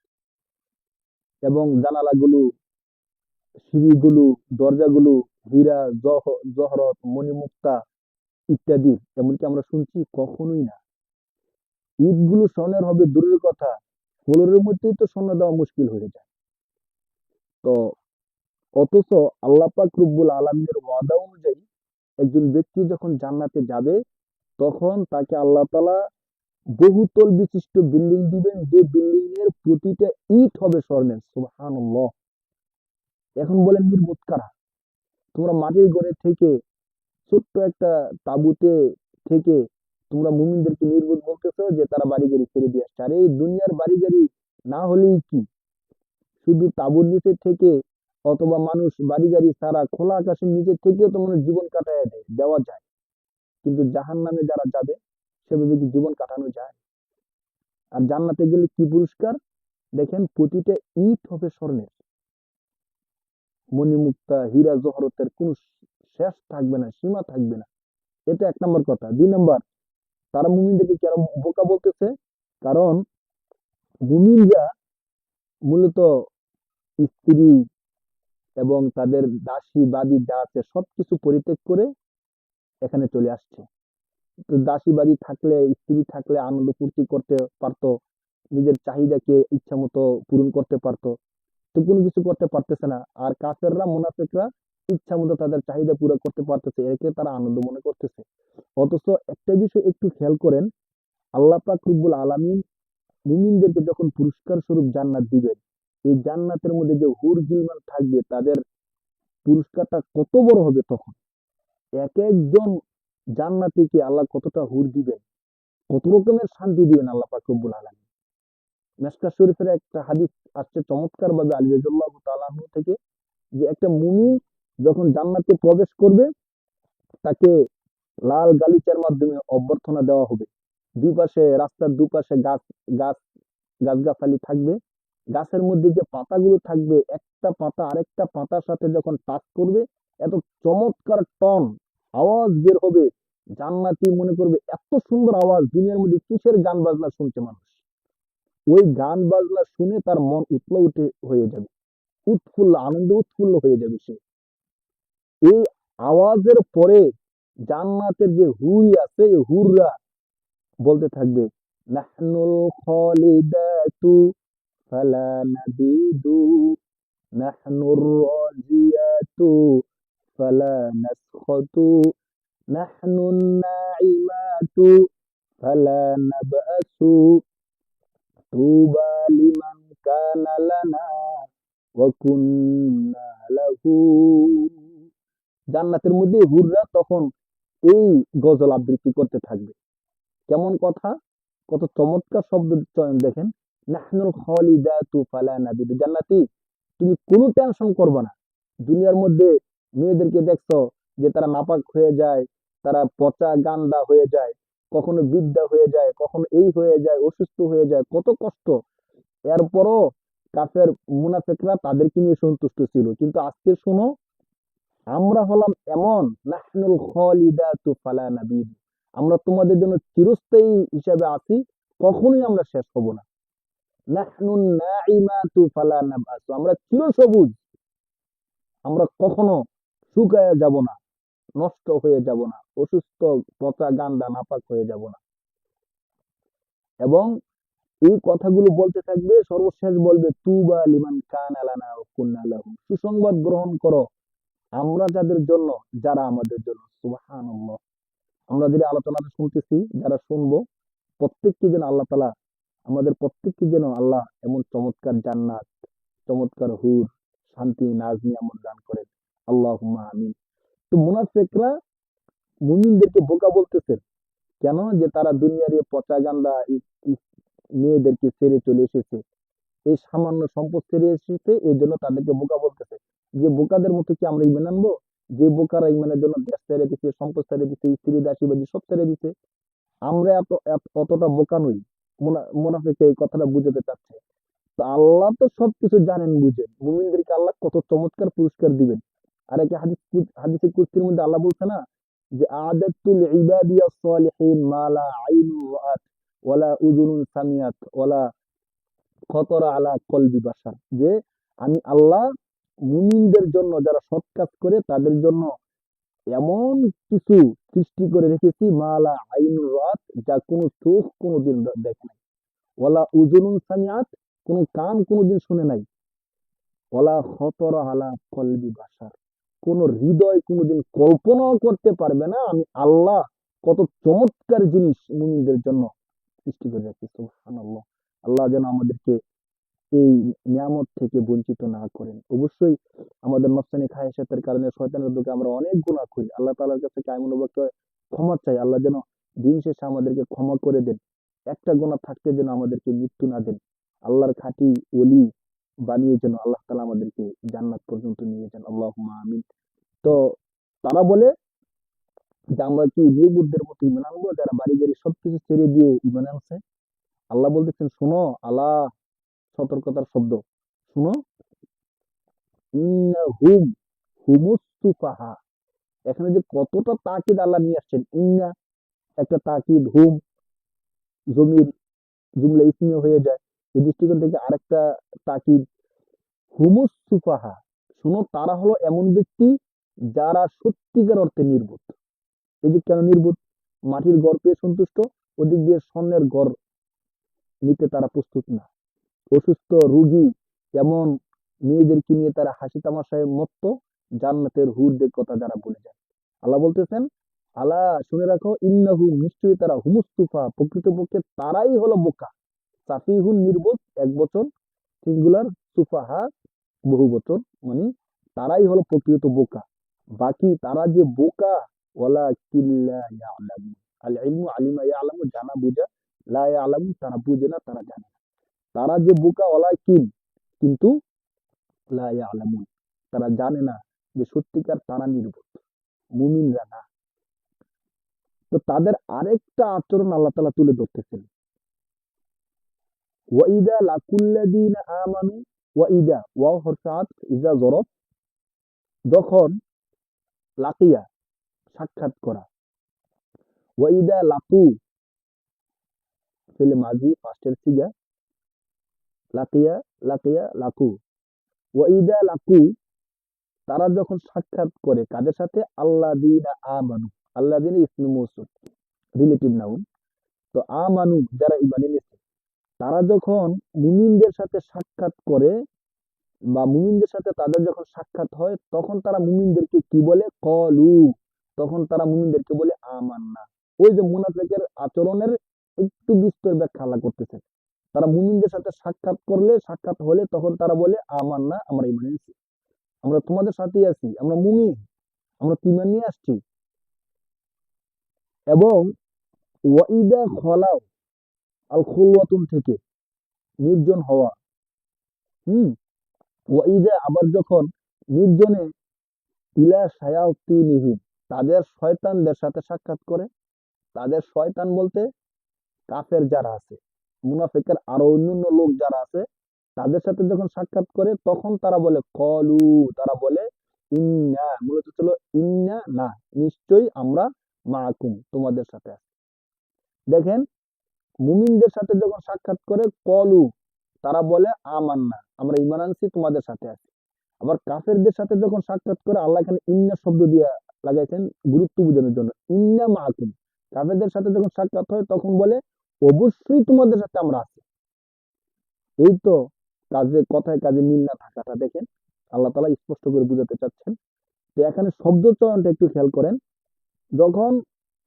এবং জানালাগুলো, সিঁড়িগুলো, দরজাগুলো হীরা, জহরত, মণিমুক্তা ইত্যাদি? এমনকি আমরা শুনছি? কখনোই না। ইটগুলো স্বর্ণের হবে দূরের কথা, ফ্লোরের মধ্যেই তো স্বর্ণ দেওয়া মুশকিল হয়ে যায়। তো অথচ আল্লাহ পাক রব্বুল আলামিনের ওয়াদা অনুযায়ী একজন ব্যক্তি যখন জান্নাতে যাবে, তখন তাকে আল্লাহ তাআলা বহুতল বিশিষ্ট বিল্ডিং দিবেন, যে বিল্ডিং এর প্রতিটা ইট হবে স্বর্ণের। সুবহানাল্লাহ। এখন বলেন নির্বোধ কারা? তোমরা মাটির ঘরে থেকে, ছোট্ট একটা তাঁবুতে থেকে, তোমরা মুমিনদেরকে নির্বোধ বলতেছো যে তারা বাড়ি গাড়ি ছেড়ে দিয়ে আসছে। আর এই দুনিয়ার বাড়ি গাড়ি না হলেই কি, শুধু তাঁবুর নিচে থেকে, অথবা মানুষ বাড়ি গাড়ি ছাড়া খোলা আকাশের নিচে থেকেও তো মানুষ জীবন কাটায় দেওয়া যায়, কিন্তু জাহান্নামে যারা যাবে সেভাবে কি জীবন কাটানো যায়? আর জান্নাতে গেলে কি পুরস্কার? দেখেন, প্রতিটা ইট হবে স্বর্ণের, মণিমুক্তা, হীরা জহরতের কোনো শেষ থাকবে না, সীমা থাকবে না। এটা এক নম্বর কথা। দুই নম্বর, তারা মুমিনদেরকে কেন বোকা বলতেছে? কারণ মুমিনরা মূলত স্ত্রী এবং তাদের দাসী বাদী যা আছে সবকিছু পরিত্যাগ করে এখানে চলে আসছে। তো দাসী বাদী থাকলে, স্ত্রী থাকলে আনন্দ ফুর্তি করতে পারতো, নিজের চাহিদাকে ইচ্ছা মতো পূরণ করতে পারতো। তো কোনো কিছু করতে পারতেছে না। আর কাফেররা মুনাফিকরা ইচ্ছা মতো তাদের চাহিদা পুরো করতে পারতেছে, একে তারা আনন্দ মনে করতেছে। অথচ একটা বিষয় একটু খেয়াল করেন, আল্লাহ পাক রব্বুল আলামিন মুমিনদেরকে যখন পুরস্কার স্বরূপ জান্নাত দিবেন, এই জান্নাতের মধ্যে যে হুর গিলমান থাকবে তাদের পুরস্কারটা কত বড় হবে তখন। এক একজন জান্নাতীকে আল্লাহ কতটা হুর দিবেন, কত রকমের শান্তি দিবেন আল্লাহ পাক রব্বুল আলামিন। মিশকাত শরীফের একটা হাদিস আসছে চমৎকার ভাবে আলী রাদিয়াল্লাহু তাআলা আনহু থেকে, যে একটা মুমিন যখন জান্নাতে প্রবেশ করবে তাকে লাল গালিচার মাধ্যমে অভ্যর্থনা দেওয়া হবে। দুই পাশে, রাস্তার দুপাশে গাছ গাছ গাছগাছালি থাকবে। গাছের মধ্যে যে পাতাগুলো থাকবে, একটা পাতা আরেকটা পাতার সাথে যখন টাচ করবে, এত চমৎকার টন আওয়াজ বের হবে। জান্নাতি মনে করবে এত সুন্দর আওয়াজ, দুনিয়ার মধ্যে কিসের গান বাজনা শুনছে মানুষ। ওই গান বাজনা শুনে তার মন উতলা উঠে হয়ে যাবে, উৎফুল্ল, আনন্দে উৎফুল্ল হয়ে যাবে সে। এই আওয়াজের পরে জান্নাতের যে হুর আছে, এই হুররা বলতে থাকবে, নাহনুল খালিদাতু ফালা নাবিদু, নাহনুর রাজিয়াতু ফালা নাসখাতু, নাহনুন নাইমাতু ফালা নাবআসু, তুবা লিমান কানা লানা ওয়া কুন্না লাহু। জান্নাতের মধ্যে হুররা তখন এই গজল আবৃত্তি করতে থাকবে। কেমন কথা, কত চমৎকার শব্দ চয়ন দেখেন। নাহনুল খালিদাতু ফালা নাবিদু, জান্নাতি তুমি কোনো টেনশন করবে না। দুনিয়ার মধ্যে মেয়েদেরকে দেখছো যে তারা নাপাক হয়ে যায়, তারা পচা গান্ডা হয়ে যায়, কখনো বিদ্যা হয়ে যায়, কখনো এই হয়ে যায়, অসুস্থ হয়ে যায়, কত কষ্ট। এরপরও কাফের মুনাফিকরা তাদেরকে নিয়ে সন্তুষ্ট ছিল। কিন্তু আজকে শোনো, আমরা হলাম এমন, নাহনুল খালিদাতু ফালা নাবিদ, আমরা তোমাদের জন্য চিরস্থায়ী হিসাবে আছি, কখনোই আমরা শেষ হব না। নাহনুন নাইমাতু ফালা নাবআসু, আমরা চিরসবুজ, আমরা কখনো শুকায় যাব না, নষ্ট হয়ে যাব না, অসুস্থ পচা গান্ডা নাপাক হয়ে যাব না। এবং এই কথাগুলো বলতে থাকবে, সর্বশেষ বলবে, তুবা লিমান কানা লানা ওয়া কুন্না লাহু, সুসংবাদ গ্রহণ করো আমরা যাদের জন্য, যারা আমাদের জন্য। সুবহানাল্লাহ। আমরা যে আলোচনাটা শুনতেছি, যারা শুনবো, প্রত্যেককে যেন আল্লাহ তাআলা, আমাদের প্রত্যেককে যেন আল্লাহ এমন চমৎকার জান্নাত, চমৎকার হুর, শান্তি, নাজ নিয়ামত দান করেন। আল্লাহুম্মা আমিন। তো মুনাফিকরা মুমিনদেরকে বোকা বলতেছে কেন, যে তারা দুনিয়ার এই পচা গান্দা মেয়েদেরকে ছেড়ে চলে এসেছে, এই সামান্য সম্পদ ছেড়ে এসেছে, এই জন্য তাদেরকে বোকা বলতেছে। যে বোকাদের মতো কি আমরা ইমান আনবো? যে বোকারা ইমানের জন্য দেশ ছেড়ে দিচ্ছে, সম্পদ ছেড়ে দিচ্ছে, স্ত্রী দাসীবাদী সব ছেড়ে দিচ্ছে, আমরা অতটা বোকা নই। মুনাফিক এই কথাটা বুঝাতে চাচ্ছে। তো আল্লাহ তো সবকিছু জানেন বুঝেন, মুমিনদেরকে আল্লাহ কত চমৎকার পুরস্কার দিবেন। আর একটা হাদিসে কুদসির মধ্যে আল্লাহ বলছে না, যে আদাতুল ইবাদিয়াস সালিহিন মা লা আইনুন রাআত ওয়ালা উযুনুন সামিআত ওয়ালা খতরা আলা কলবি বাশার, যে আমি আল্লাহ মুমিনদের জন্য, যারা সৎ কাজ করে তাদের জন্য এমন কিছু সৃষ্টি করে রেখেছি, মালা আইনুর রাত, যা কোনো চোখ কোনোদিন দেখে নাই, ওয়ালা উযুনুন সামিআত, কোনো কান কোনোদিন শুনে নাই, ওয়ালা খতরা আলা কলবি বাশার, কোন হৃদয় কোনোদিন কল্পনাও করতে পারবে না আমি আল্লাহ কত চমৎকার জিনিস মুমিনদের জন্য সৃষ্টি করে রাখছি। সুবহানাল্লাহ। আল্লাহ যেন আমাদেরকে এই নিয়ামত থেকে বঞ্চিত না করেন। অবশ্যই আমাদের নফসানি খায়েশাতের কারণে, শয়তানের দোকে আমরা অনেক গুনাহ করি। আল্লাহ তাআলার কাছে কায়মন ওয়াক্তে ক্ষমা চাই, আল্লাহ যেন দিন শেষে আমাদেরকে ক্ষমা করে দেন। একটা গুনাহ থাকতে যেন আমাদেরকে মৃত্যু না দেন। আল্লাহর খাঁটি ওলি বানিয়ে যেন আল্লাহ তাআলা আমাদেরকে জান্নাত পর্যন্ত নিয়ে যান। আল্লাহুম্মা আমিন। তো তারা বলে যে আমরা কি নির্বুদ্ধের মতো ঈমান আনবো, যারা বাড়ি গাড়ি সবকিছু ছেড়ে দিয়ে ঈমান আনছে? আল্লাহ বলতেছেন, শোনো, আল্লাহ সতর্কতার শব্দ, শুনো, ইন্নাহুম হুমুস সুফাহা। এখানে যে কতটা তাকিদ আল্লাহ নিয়ে আসছেন, ইন্না একটা তাকিদ, হুম জমির জুমলা ইসমিয়া হয়ে যায়, এই দৃষ্টিকোণ থেকে আরেকটা তাকিদ, হুমুস সুফাহা, শুনো, তারা হলো এমন ব্যক্তি যারা সত্যিকার অর্থে নির্বোধ। এই যে কেন নির্বোধ? মাটির ঘর পেয়ে সন্তুষ্ট, ওদিক দিয়ে স্বর্ণের ঘর নিতে তারা প্রস্তুত না। অসুস্থ রোগী এমন মেয়েদেরকে নিয়ে তারা হাসি তামাশায় মত্ত, জান্নাতের হুরদের কথা যারা ভুলে যায়। আল্লাহ বলতেছেন, আলা শুনে রাখো, ইন্নাহুম নিশ্চয়ই তারা হুমুস্তুফা প্রকৃতপক্ষে তারাই হলো বোকা। সাফিহুন নির্বোধ এক বচন, সিঙ্গুলার, সুফাহা বহু বচন, মানে তারাই হলো প্রকৃত বোকা। বাকি তারা যে বোকা, ওয়ালা কিল্লা ইয়ালামু, আল ইলমু আলিমা ইয়ালামু জানা বুঝা, লা ইয়ালামু তারা বুঝে না, তারা জানে না। তারা যে বোকা, ওয়ালা কিল কিন্তু, লা ইয়ালামুন তারা জানে না যে সত্যিকার তারা নির্বোধ, মুমিনরা না। তো তাদের আরেকটা আচরণ আল্লাহ তাআলা তুলে ধরতেছেন, ওয়াইদা লাকুল্লাযীনা আমানু, ওয়াইদা ওয়াও হরফে আতফ, ইজা জরব যখন, লাকিয়া সাক্ষাৎ করা, ওয়াইদা লাকু ফেলে মাজি পাস্টের সিগা, লাকিয়া লাকিয়া লাকু, ওয়াইদা লাকু তারা যখন সাক্ষাৎ করে কাদের সাথে, আল্লাযীনা আমানু, আল্লাযীনা ইসমে মৌসুল রিলেটিভ নাউন। তো আমানু যারা ঈমান এনেছে, তারা যখন মুমিনদের সাথে সাক্ষাৎ করে বা মুমিনদের সাথে তাদের যখন সাক্ষাৎ হয়, তখন তারা মুমিনদেরকে কি বলে, কলু, তখন তারা মুমিনদেরকে বলে আমান্না। ওই যে মুনাফিকের আচরণের একটু বিস্তর ব্যাখ্যা আল্লাহ করতেছে। তারা মুমিনদের সাথে সাক্ষাৎ হলে তখন তারা বলে আমান্না, আমরা ঈমান এনেছি, আমরা তোমাদের সাথেই আছি, আমরা মুমিন, আমরা তো ঈমান নিয়ে আসছি। এবং ওয়াইদা খলাও, আল খুলওয়াতুন থেকে নির্জন হওয়া, হুম, ওয়াইদা আবার যখন নির্জনে, ইলা শায়াতিনিহিম তাদের শয়তানদের সাথে সাক্ষাৎ করে। তাদের শয়তান বলতে কাফের যারা আছে, মুনাফিকের আরো অন্যান্য লোক যারা আছে, তাদের সাথে যখন সাক্ষাৎ করে তখন তারা বলে কলু, তারা বলে ইন্না, মূলত ছিল ইন্না না, নিশ্চয়ই আমরা মাআকুম তোমাদের সাথে আছি। দেখেন, মুমিনদের সাথে যখন সাক্ষাৎ করে কলু, তারা বলে আমান্না, আমরা ঈমান আনছি, তোমাদের সাথে আছি। আবার কাফেরদের সাথে যখন সাক্ষাৎ করে, আল্লাহ এখানে ইন্না শব্দ দিয়ে লাগাইছেন গুরুত্ব বোঝানোর জন্য, ইন্না মাআকুম। কাফেরদের সাথে যখন সাক্ষাৎ হয় তখন বলে অবশ্যই তোমাদের সাথে আমরা আছি। এই তো কাজে, কথায় কাজে মিল না থাকাটা দেখেন, আল্লাহ তাআলা স্পষ্ট করে বুঝাতে চাচ্ছেন। তো এখানে শব্দ চয়নটা একটু খেয়াল করেন। যখন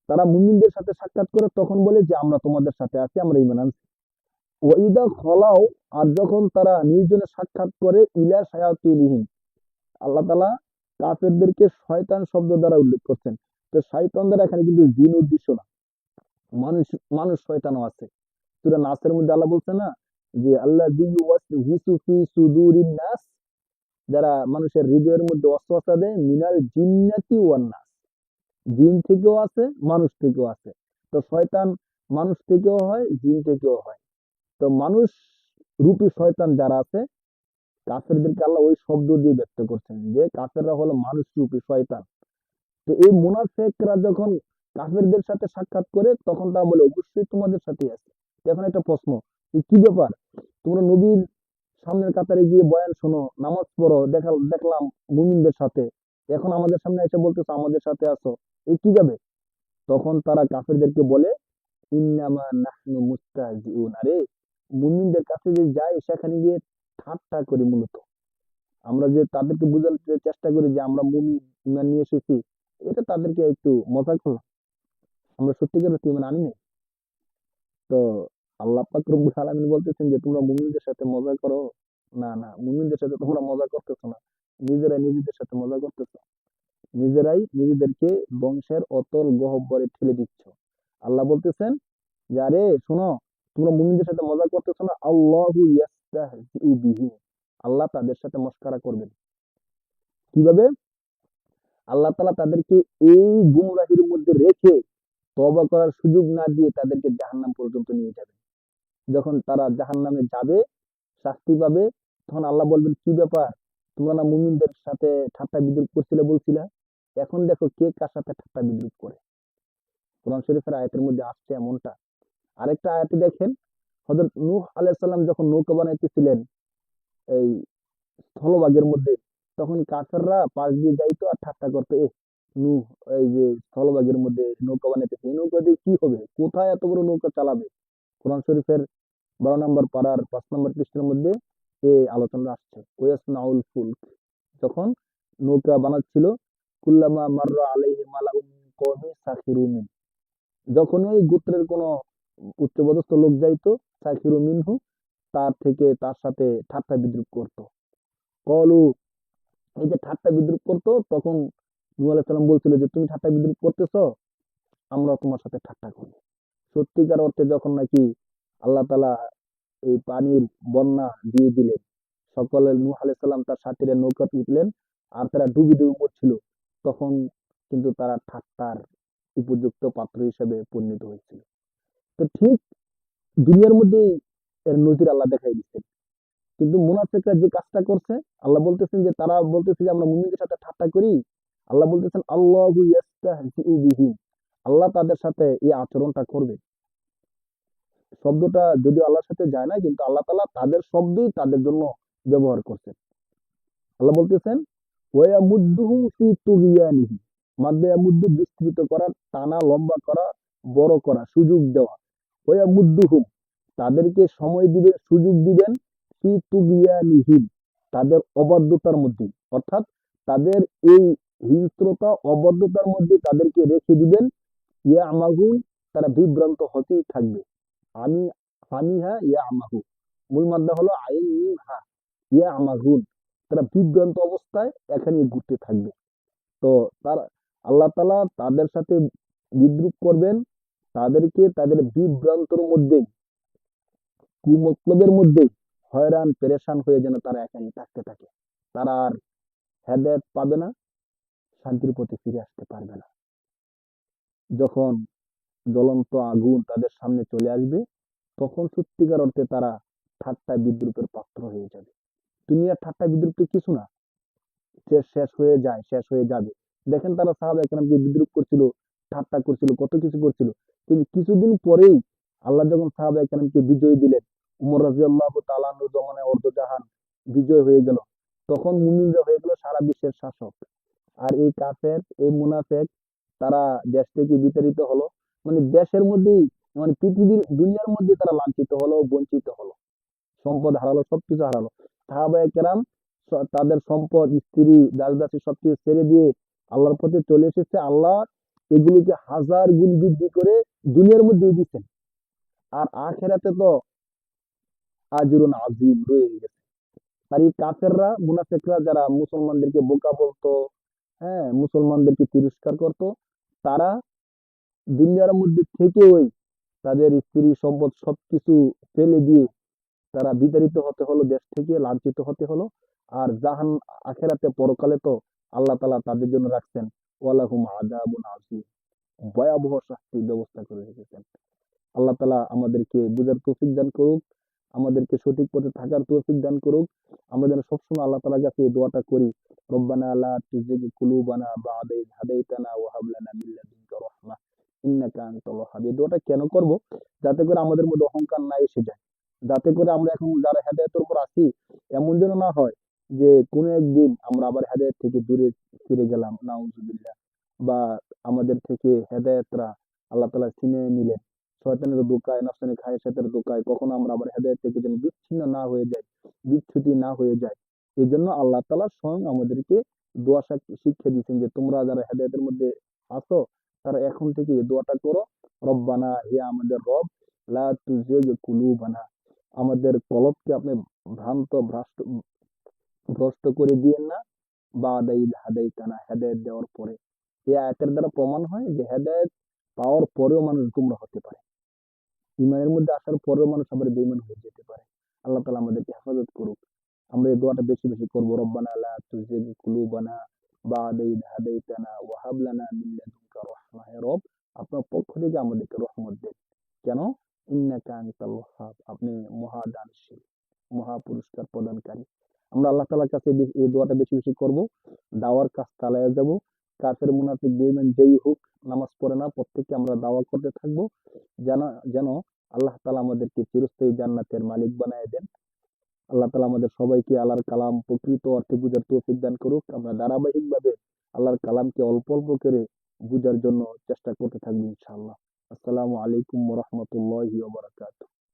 তারা মুমিনদের সাথে সাক্ষাৎ করে তখন বলে যে আমরা তোমাদের সাথে আছি, আমরা ঈমান আনছি। ওয়াইদা খলাও, আর যখন তারা নির্জনে সাক্ষাৎ করে, ইলা শায়াতিনিহিম, আল্লাহ তাআলা কাফেরদেরকে শয়তান শব্দ দ্বারা উল্লেখ করছেন। তো শয়তান দ্বারা এখানে কিন্তু জিন উদ্দেশ্য না, মানুষ, মানুষ শয়তানও আছে। সূরা নাসের মধ্যে আল্লাহ বলছে না যে আল্লাযী ইউওয়াসওয়িসু ফি সুদুরিন নাস, যারা মানুষের হৃদয়ের মধ্যে ওয়াসওয়াসা দেয়, মিনাল জিন্নাতি ওয়ান নাস, জিন থেকেও আছে, মানুষ থেকেও আছে। তো শয়তান মানুষ থেকেও হয়, জিন থেকেও হয়। তো মানুষ রূপী শয়তান যারা আছে, কাফেরদেরকে আল্লাহ ওই শব্দ দিয়ে ব্যক্ত করছেন যে কাফেররা হলো মানুষ রূপী শয়তান। তো এই মুনাফিকরা যখন কাফেরদের সাথে সাক্ষাৎ করে তখন তারা বলে অবশ্যই তোমাদের সাথেই আছে। তো এখন একটা প্রশ্ন, যে কি ব্যাপার, তোমরা নবীর সামনের কাতারে গিয়ে বয়ান শোনো, নামাজ পড়ো, দেখলাম মুমিনদের সাথে, এখন আমাদের সামনে এসে বলতেছো আমাদের সাথে আছো, এই কি যাবে? তখন তারা কাফেরদেরকে বলে ইন্নামা নাহনু মুস্তাহজিউন, আরে মুমিনদের কাছে যে যাই সেখানে গিয়ে ঠাট্টা করি মূলত। আমরা যে তাদেরকে বোঝাতে চেষ্টা করি যে আমরা মুমিন, ঈমান নিয়ে এসেছি, এটা তাদেরকে একটু মজা করলাম, আমরা সত্যিকার অর্থে ঈমান আনি নাই। তো আল্লাহ পাক রব্বুল আলামিন বলতেছেন যে তোমরা মুমিনদের সাথে মজা করো, না না, মুমিনদের সাথে তোমরা মজা করতেছো না, নিজেরাই নিজেদের সাথে মজা করতেছো, নিজেরাই নিজেদেরকে বংশের অতল গহ্বরে ঠেলে দিচ্ছ। আল্লাহ বলতেছেন যে আরে শোনো, তোমরা মুমিনদের সাথে মজা করতেছো না, আল্লাহু ইয়াস্তাহজিউ বিহিম, আল্লাহ তাদের সাথে মস্করা করবেন। কিভাবে? আল্লাহ তাআলা তাদেরকে এই গুমরাহির মধ্যে রেখে তওবা করার সুযোগ না দিয়ে তাদেরকে জাহান্নাম পর্যন্ত নিয়ে যাবেন। যখন তারা জাহান্নামে যাবে, শাস্তি পাবে, তখন আল্লাহ বলবেন কি ব্যাপার, তোমরা না মুমিনদের সাথে ঠাট্টা বিদ্রুপ করছিলে বলছিলা, এখন দেখো কে কার সাথে ঠাট্টা বিদ্রুপ করে। কোরআন শরীফের আয়াতের মধ্যে আসছে এমনটা। আরেকটা আয়াতে দেখেন, হযরত নূহ আলাইহিস সালাম যখন নৌকা বানাইতেছিলেন এই স্থলভাগের মধ্যে, তখন কাফেররা পাশ দিয়ে যাইতো আর ঠাট্টা করতো, নূহ এই যে স্থলভাগের মধ্যে নৌকা বানাইতেছে, এই নৌকা দিয়ে কি হবে, কোথায় এত বড় নৌকা চালাবে। কোরআন শরীফের 12 নম্বর পারার 5 নম্বর পৃষ্ঠার মধ্যে এই আলোচনা আসছে। ওয়াসনাউল ফুলক, যখন নৌকা বানাচ্ছিল, কুল্লামা মাররা আলাইহি মালাউন মিন কওমি সাখিরু মিন, যখন ওই গোত্রের কোনো উচ্চপদস্থ লোক যাইতো, সাখিরু মিনহু, তার থেকে তার সাথে ঠাট্টা বিদ্রুপ করত। কলু, এই যে ঠাট্টা বিদ্রুপ করতো, তখন নূহ আলাইহিস সালাম বলছিল যে তুমি ঠাট্টা বিদ্রুপ করতেছো, আমরা তোমার সাথে ঠাট্টা করি। সত্যিকার অর্থে যখন নাকি আল্লাহ তাআলা এই পানির বন্যা দিয়ে দিলেন, সকলে নূহ আলাইহিস সালাম তার সাথীরা নৌকাতে উঠলেন, আর তারা ডুবি ডুবি মরছিল, তখন কিন্তু তারা ঠাট্টার উপযুক্ত পাত্র হিসেবে পরিণত হয়েছিল। তো ঠিক দুনিয়ার মধ্যে এর নজির আল্লাহ দেখাই দিচ্ছেন। কিন্তু মুনাফিকরা যে কাজটা করছে, আল্লাহ বলতেছেন যে তারা বলতেছে যে আমরা মুমিনদের সাথে ঠাট্টা করি। আল্লাহ বলতেছেন আল্লাহু ইয়াস্তাহজিউ বিহিম, আল্লাহ তাদের সাথে এই আচরণটা করবে। শব্দটা যদিও আল্লাহর সাথে যায় না, কিন্তু আল্লাহ তাআলা তাদের শব্দই তাদের জন্য ব্যবহার করছেন। আল্লাহ বলতেছেন ওয়ায়ামুদ্দুহুম ফি তুগয়ানিহি, মাদ্দে ইয়ামুদ্দু বিস্তৃত করা, টানা লম্বা করা, বড় করা, সুযোগ দেওয়া। ওয়ায়ামুদ্দুহুম, তাদেরকে সময় দিবেন, সুযোগ দিবেন, ফি তুগয়ানিহিম, তাদের অবাধ্যতার মধ্যে, অর্থাৎ তাদের এই হিংস্রতা অবাধ্যতার মধ্যে তাদেরকে রেখে দিবেন। ইয়া আমাহুন, তারা বিভ্রান্ত হতেই থাকবে। আমি হামিহা ইয়া আমাহু, মূল মাদ্দা হলো আইন মিম হা, ইয়া আমাহুন, তারা বিভ্রান্ত অবস্থায় এখানে ঘুরতে থাকবে। তো তার আল্লাহ তাআলা তাদের সাথে বিদ্রুপ করবেন, তাদেরকে তাদের বিভ্রান্তর মধ্যে, কুমতলবের মধ্যে হয়রান পেরেশান হয়ে যেন তারা এখানে থাকতে থাকে। তারা আর হেদায়েত পাবে না, শান্তির পথে ফিরে আসতে পারবে না। যখন জ্বলন্ত আগুন তাদের সামনে চলে আসবে, তখন সত্যিকার অর্থে তারা ঠাট্টা বিদ্রুপের পাত্র হয়ে যাবে। দুনিয়ার ঠাট্টা বিদ্রুপ তো কিছু না, সে শেষ হয়ে যায়, শেষ হয়ে যাবে। দেখেন তারা সাহাবায়ে কেরামকে বিদ্রুপ করছিল, ঠাট্টা করছিল, কত কিছু করছিল, কিন্তু কিছুদিন পরেই আল্লাহ যখন সাহাবায়ে কেরামকে বিজয় দিলেন, উমর রাদিয়াল্লাহু তাআলা আনহু জমানায় অর্ধজাহান বিজয় হয়ে গেল, তখন মুমিনরা হয়ে গেল সারা বিশ্বের শাসক। আর এই কাফের, এই মুনাফেক, তারা দেশ থেকে বিতাড়িত হলো, মানে দেশের মধ্যেই, মানে পৃথিবীর দুনিয়ার মধ্যে তারা লাঞ্ছিত হলো, বঞ্চিত হলো, সম্পদ হারালো, সবকিছু হারালো। সাহাবায়ে কেরাম তাদের সম্পদ, স্ত্রী, দাস-দাসী সবকিছু ছেড়ে দিয়ে আল্লাহর পথে চলে এসেছে। আল্লাহ এগুলোকে হাজার গুণ বৃদ্ধি করে দুনিয়ার মধ্যেই দিচ্ছেন। আর আখেরাতে তো আজরুন আজিম রয়ে গেছে। আর এই কাফেররা, মুনাফিকরা, যারা মুসলমানদেরকে বোকা বলতো, হ্যাঁ, মুসলমানদেরকে তিরস্কার করতো, তারা দুনিয়ার মধ্যে থেকেই তাদের স্ত্রী, সম্পদ সবকিছু ফেলে দিয়ে তারা বিতাড়িত হতে হলো, দেশ থেকে লাঞ্ছিত হতে হলো। আর জাহান আখেরাতে, পরকালে তো আল্লাহ তাআলা তাদের জন্য রাখছেন ওয়ালাহুম আযাবুন আযীম, ভয়াবহ শাস্তির ব্যবস্থা করে রেখেছেন। আল্লাহ তাআলা আমাদেরকে বুঝার তৌফিক দান করুক, আমাদেরকে সঠিক পথে থাকার তৌফিক দান করুক। আমরা যেন সবসময় আল্লাহ তাআলার কাছে এই দোয়াটা করি, রব্বানা লা তুজিগ কুলুবানা বা'দা ইয হাদাইতানা ওয়া হাব লানা মিন লাদুনকা রাহমাহ ইন্নাকা আনতাল ওয়াহ্হাব। এই দোয়াটা কেন করব? যাতে করে আমাদের মধ্যে অহংকার না এসে যায়, যাতে করে আমরা এখন যারা হেদায়েতের উপর আছি, এমন যেন না হয় যে কোনো একদিন আমরা আবার হেদায়েত থেকে দূরে ফিরে গেলাম, নাউজুবিল্লাহ, বা আমাদের থেকে হেদায়েতরা আল্লাহ তাআলা ছিনিয়ে নিলেন শয়তানের ধোঁকায়, নফসানি খায়েশাতের ধোঁকায়, কখনো আমরা আবার হেদায়েত থেকে যেন বিচ্ছিন্ন না হয়ে যাই, বিচ্যুতি না হয়ে যায়। এই জন্য আল্লাহ তাআলা স্বয়ং আমাদেরকে দোয়া শিক্ষা দিয়েছেন যে তোমরা যারা হেদায়েতের মধ্যে আছো, তারা এখন থেকে এই দোয়াটা করো, রব্বানা, হে আমাদের রব, লা তুজিগ কুলুবানা, আমাদের কলবকে আপনি ভ্রান্ত ভ্রষ্ট ভ্রষ্ট করে দিয়েন না, বা'দা ইয হাদাইতানা, হেদায়েত দেওয়ার পরে। এই আয়াতের দ্বারা প্রমাণ হয় যে হেদায়েত পাওয়ার পরেও মানুষ গুমরা হতে পারে, ইমানের মধ্যে আসার পরেও মানুষ আবার বেঈমান হয়ে যেতে পারে। আল্লাহ তাআলা আমাদেরকে হেফাজত করুক। আমরা এই দোয়াটা বেশি বেশি করব, রব্বানা লা তুজিগ কুলুবানা বা'দা ইয হাদাইতানা ওয়া হাব লানা মিন লাদুনকা রাহমাহ। হে রব, আপনার পক্ষ থেকে আমাদেরকে রহমত দেন। কেন? ইন্নাকা আনতাল ওয়াহ্হাব, আপনি মহা দানশীল, মহা পুরস্কার প্রদানকারী। আমরা আল্লাহ তাআলার কাছে এই দোয়াটা বেশি বেশি করব, দাওয়ার কাজ চালায়া যাব। কাফের, মুনাফিক, বেঈমান যেই হোক, নামাজ পড়ে না, প্রত্যেককে আমরা দাওয়া করতে থাকবো, যেন যেন আল্লাহ তাআলা আমাদেরকে চিরস্থায়ী জান্নাতের মালিক বানায় দেন। আল্লাহ তাআলা আমাদের সবাইকে আল্লাহর কালাম প্রকৃত অর্থে বুঝার তৌফিক দান করুক। আমরা ধারাবাহিকভাবে আল্লাহর কালামকে অল্প অল্প করে বুঝার জন্য চেষ্টা করতে থাকবো ইনশাআল্লাহ। আসসালামু আলাইকুম ওয়া রাহমাতুল্লাহি ওয়া বারাকাতুহু।